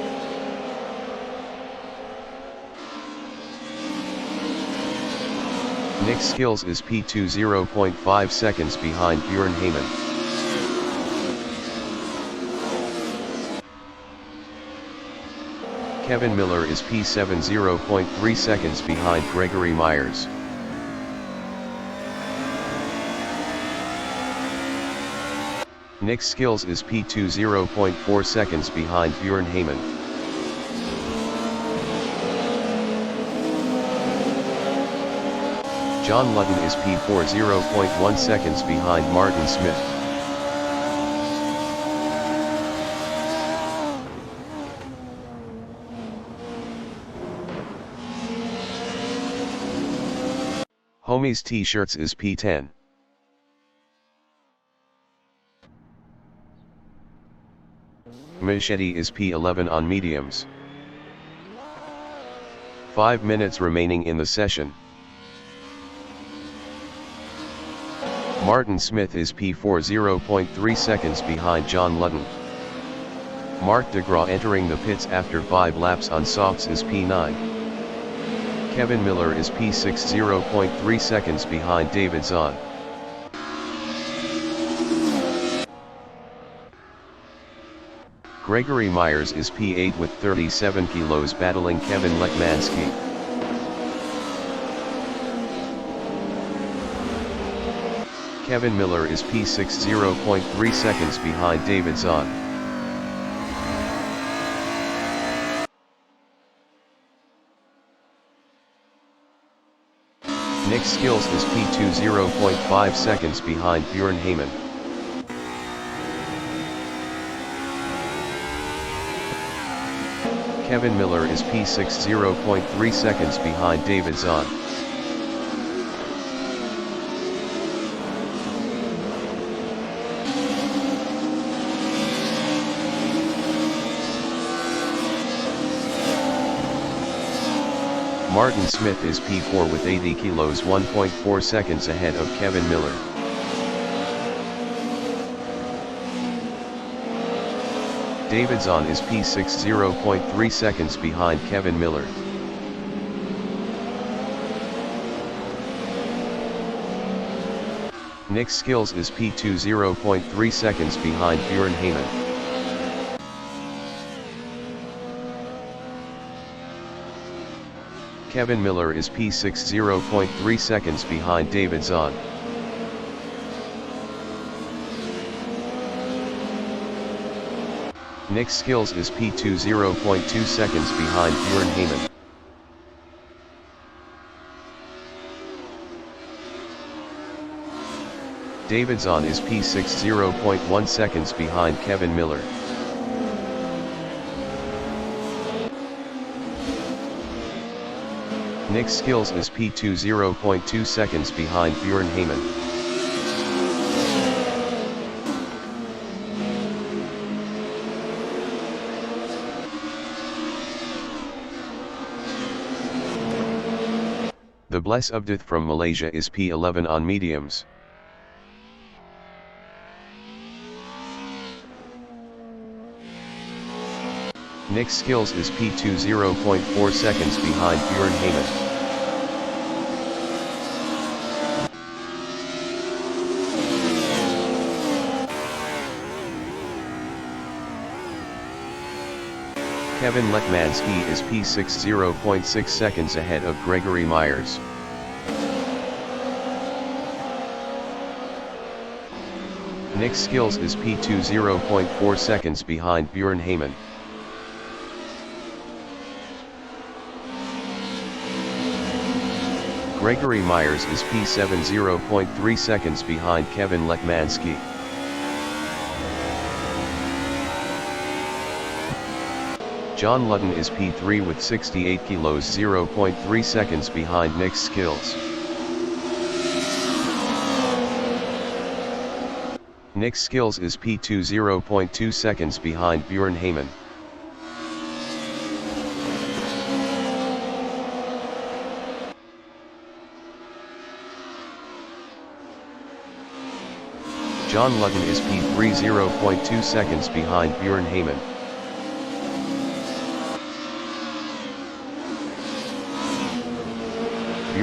Nick Skills is P2, 0.5 seconds behind Bjorn Heyman. Kevin Miller is P7, 0.3 seconds behind Gregory Myers. Nick Skills is P2, 0.4 seconds behind Bjorn Heyman. John Ludden is P4, 0.1 seconds behind Martin Smith. Homies T-shirts is P10. Machete is P11 on mediums. 5 minutes remaining in the session. Martin Smith is P4, 0.3 seconds behind John Ludden. Mark DeGraw entering the pits after 5 laps on softs is P9. Kevin Miller is P6, 0.3 seconds behind David Zahn. Gregory Myers is P8 with 37 kilos battling Kevin Lekmanski. Kevin Miller is P6, 0.3 seconds behind David Zahn. Nick Skills is P2, 0.5 seconds behind Bjorn Heyman. Kevin Miller is P6, 0.3 seconds behind David Zahn. Martin Smith is P4 with 80 kilos, 1.4 seconds ahead of Kevin Miller. David Zahn is P6, 0.3 seconds behind Kevin Miller. Nick Skills is P2, 0.3 seconds behind Bjorn Heyman. Kevin Miller is P6, 0.3 seconds behind David Zahn. Nick's skills is P2 0.2 seconds behind Bjorn Heyman. David Zahn is P6 0.1 seconds behind Kevin Miller. Nick's skills is P2 0.2 seconds behind Bjorn Heyman. The Bless Abdith from Malaysia is P11 on mediums. Nick's skills is P2 0.4 seconds behind Bjorn Heyman. Kevin Lekmanski is P6 0.6 seconds ahead of Gregory Myers. Nick's skills is P2 0.4 seconds behind Bjorn Heyman. Gregory Myers is P7 0.3 seconds behind Kevin Lekmanski. John Ludden is P3 with 68 kilos 0.3 seconds behind Nick's skills. Nick's skills is P2 0.2 seconds behind Bjorn Heyman. John Ludden is P3 0.2 seconds behind Bjorn Heyman.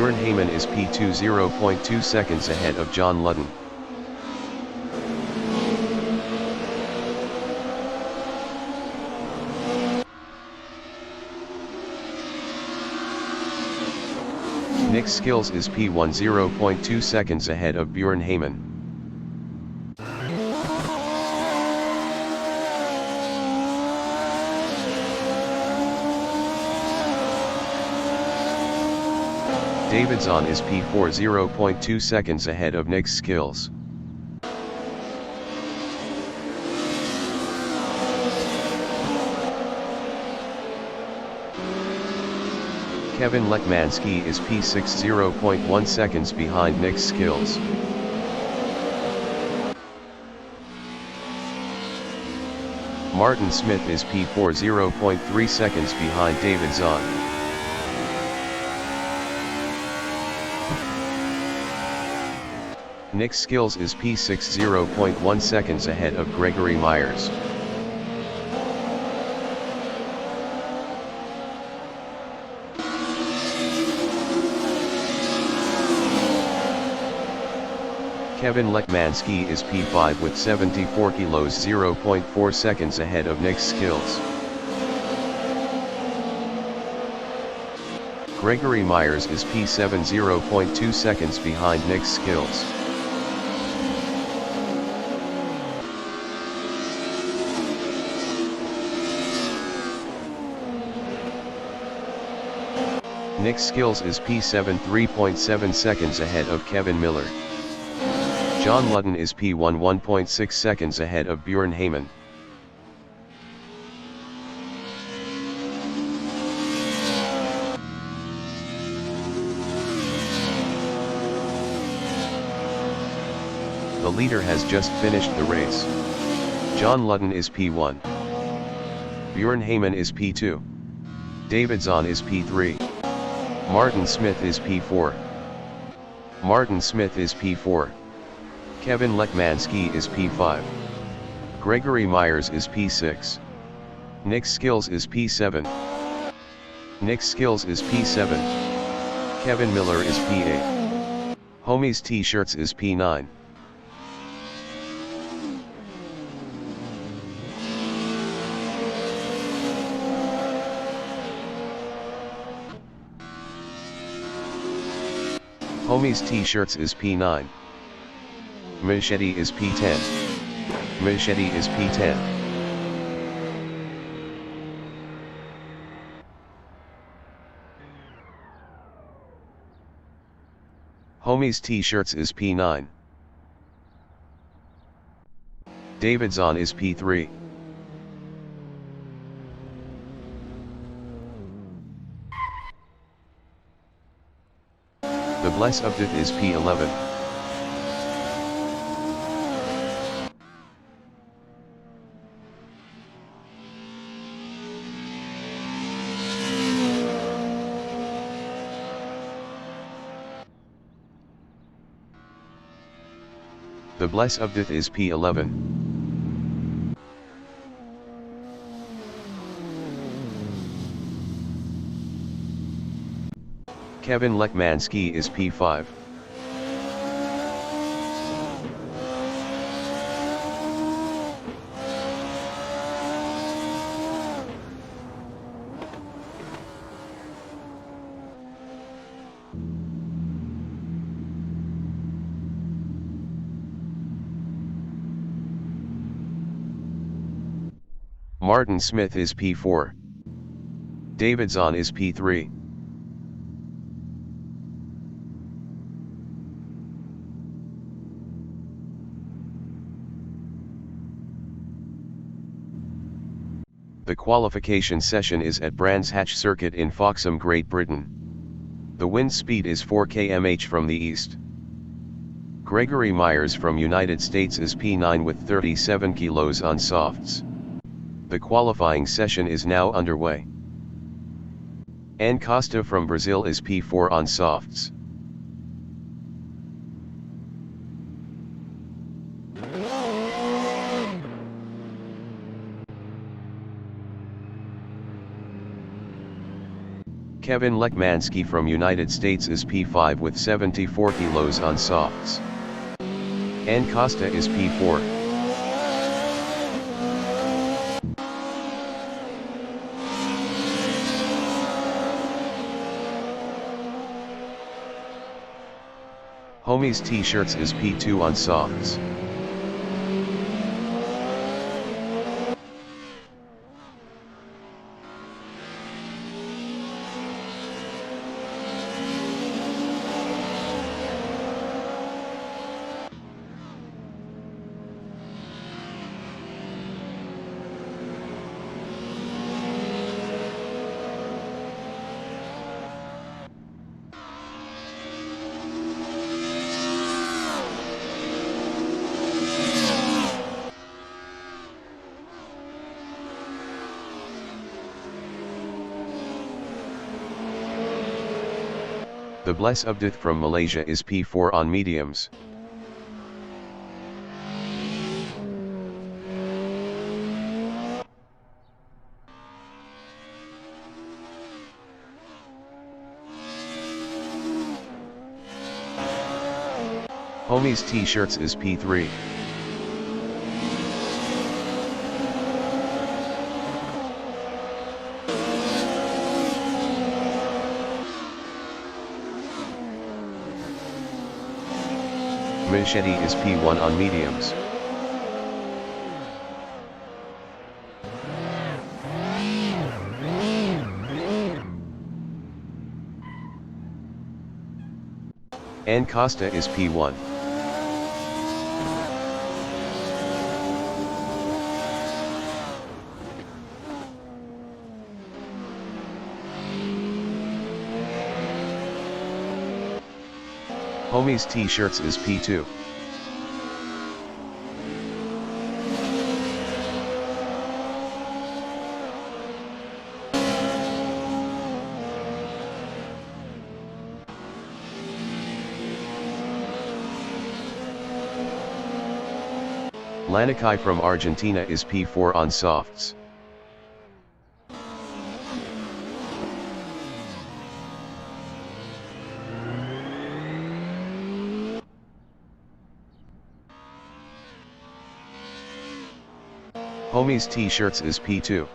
Bjorn Heyman is P2 0.2 seconds ahead of John Ludden. Nick's skills is P1 0.2 seconds ahead of Bjorn Heyman. David Zahn is P4 0.2 seconds ahead of Nick's skills. Kevin Lekmanski is P6 0.1 seconds behind Nick's skills. Martin Smith is P4 0.3 seconds behind David Zahn. Nick's skills is P6 0.1 seconds ahead of Gregory Myers. Kevin Lekmanski is P5 with 74 kilos 0.4 seconds ahead of Nick's skills. Gregory Myers is P7 0.2 seconds behind Nick's skills. Nick's skills is P7 3.7 seconds ahead of Kevin Miller. John Ludden is P1 1.6 seconds ahead of Bjorn Heyman. The leader has just finished the race. John Ludden is P1. Bjorn Heyman is P2. David Zahn is P3. Martin Smith is P4. Martin Smith is P4. Kevin Lekmanski is P5. Gregory Myers is P6. Nick's skills is P7. Nick's skills is P7. Kevin Miller is P8. Homies T-shirts is P9. Homies T-shirts is P9. Machete is P10. Machete is P10. Homies T-shirts is P9. Davidson is P3. The Bless Update is P11. The Bless Update is P11. Kevin Lekmanski is P5. Martin Smith is P4. Davidson is P3. The qualification session is at Brands Hatch Circuit in Foxham, Great Britain. The wind speed is 4 km/h from the east. Gregory Myers from United States is P9 with 37 kilos on softs. The qualifying session is now underway. Ann Costa from Brazil is P4 on softs. Kevin Lekmanski from United States is P5 with 74 kilos on softs. Ann Costa is P4. Homies T-shirts is P2 on softs. The Bless Update from Malaysia is P4 on mediums. Homies T-shirts is P3. Machete is P1 on mediums. Ann Costa is P1. Homies T-shirts is P2. Lanikai from Argentina is P4 on softs. Homies T-shirts is P2.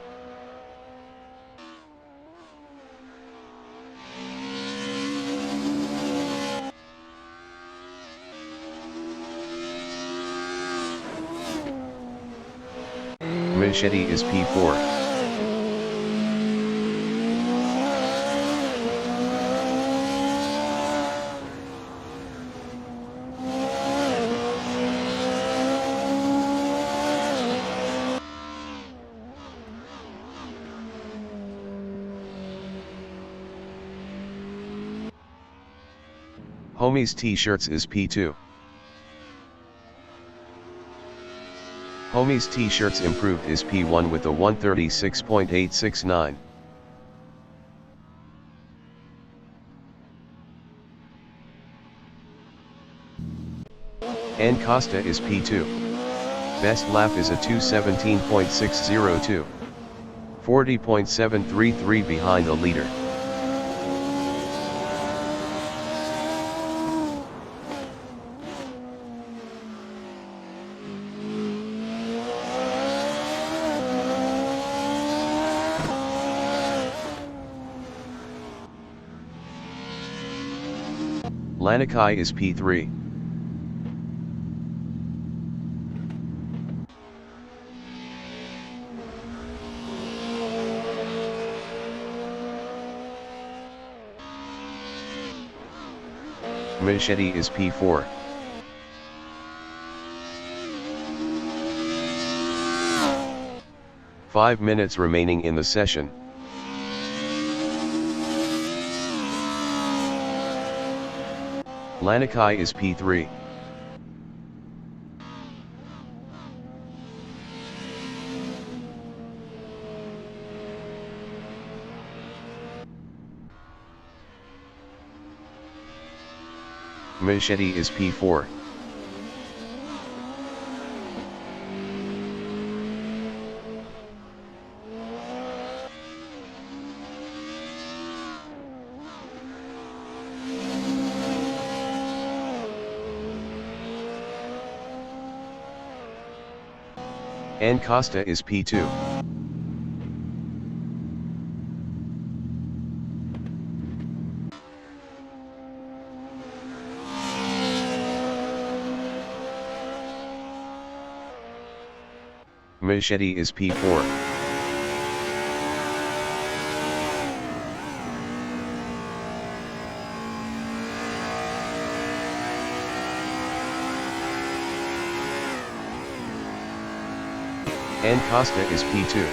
Machete is P4. Homie's T-shirts is P2. Homie's T-shirts improved is P1 with a 136.869. And Costa is P2. Best lap is a 217.602. 40.733 behind the leader. Lanikai is P3. Machete is P4. Five minutes remaining in the session. Lanikai is P3. Machete is P4. And Costa is P2. Machete is P4. And Costa is P2.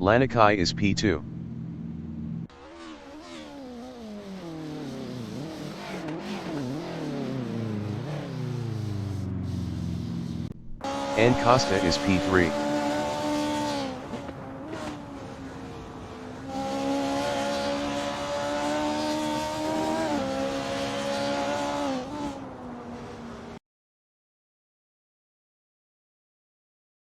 Lanikai is P2. And Costa is P3.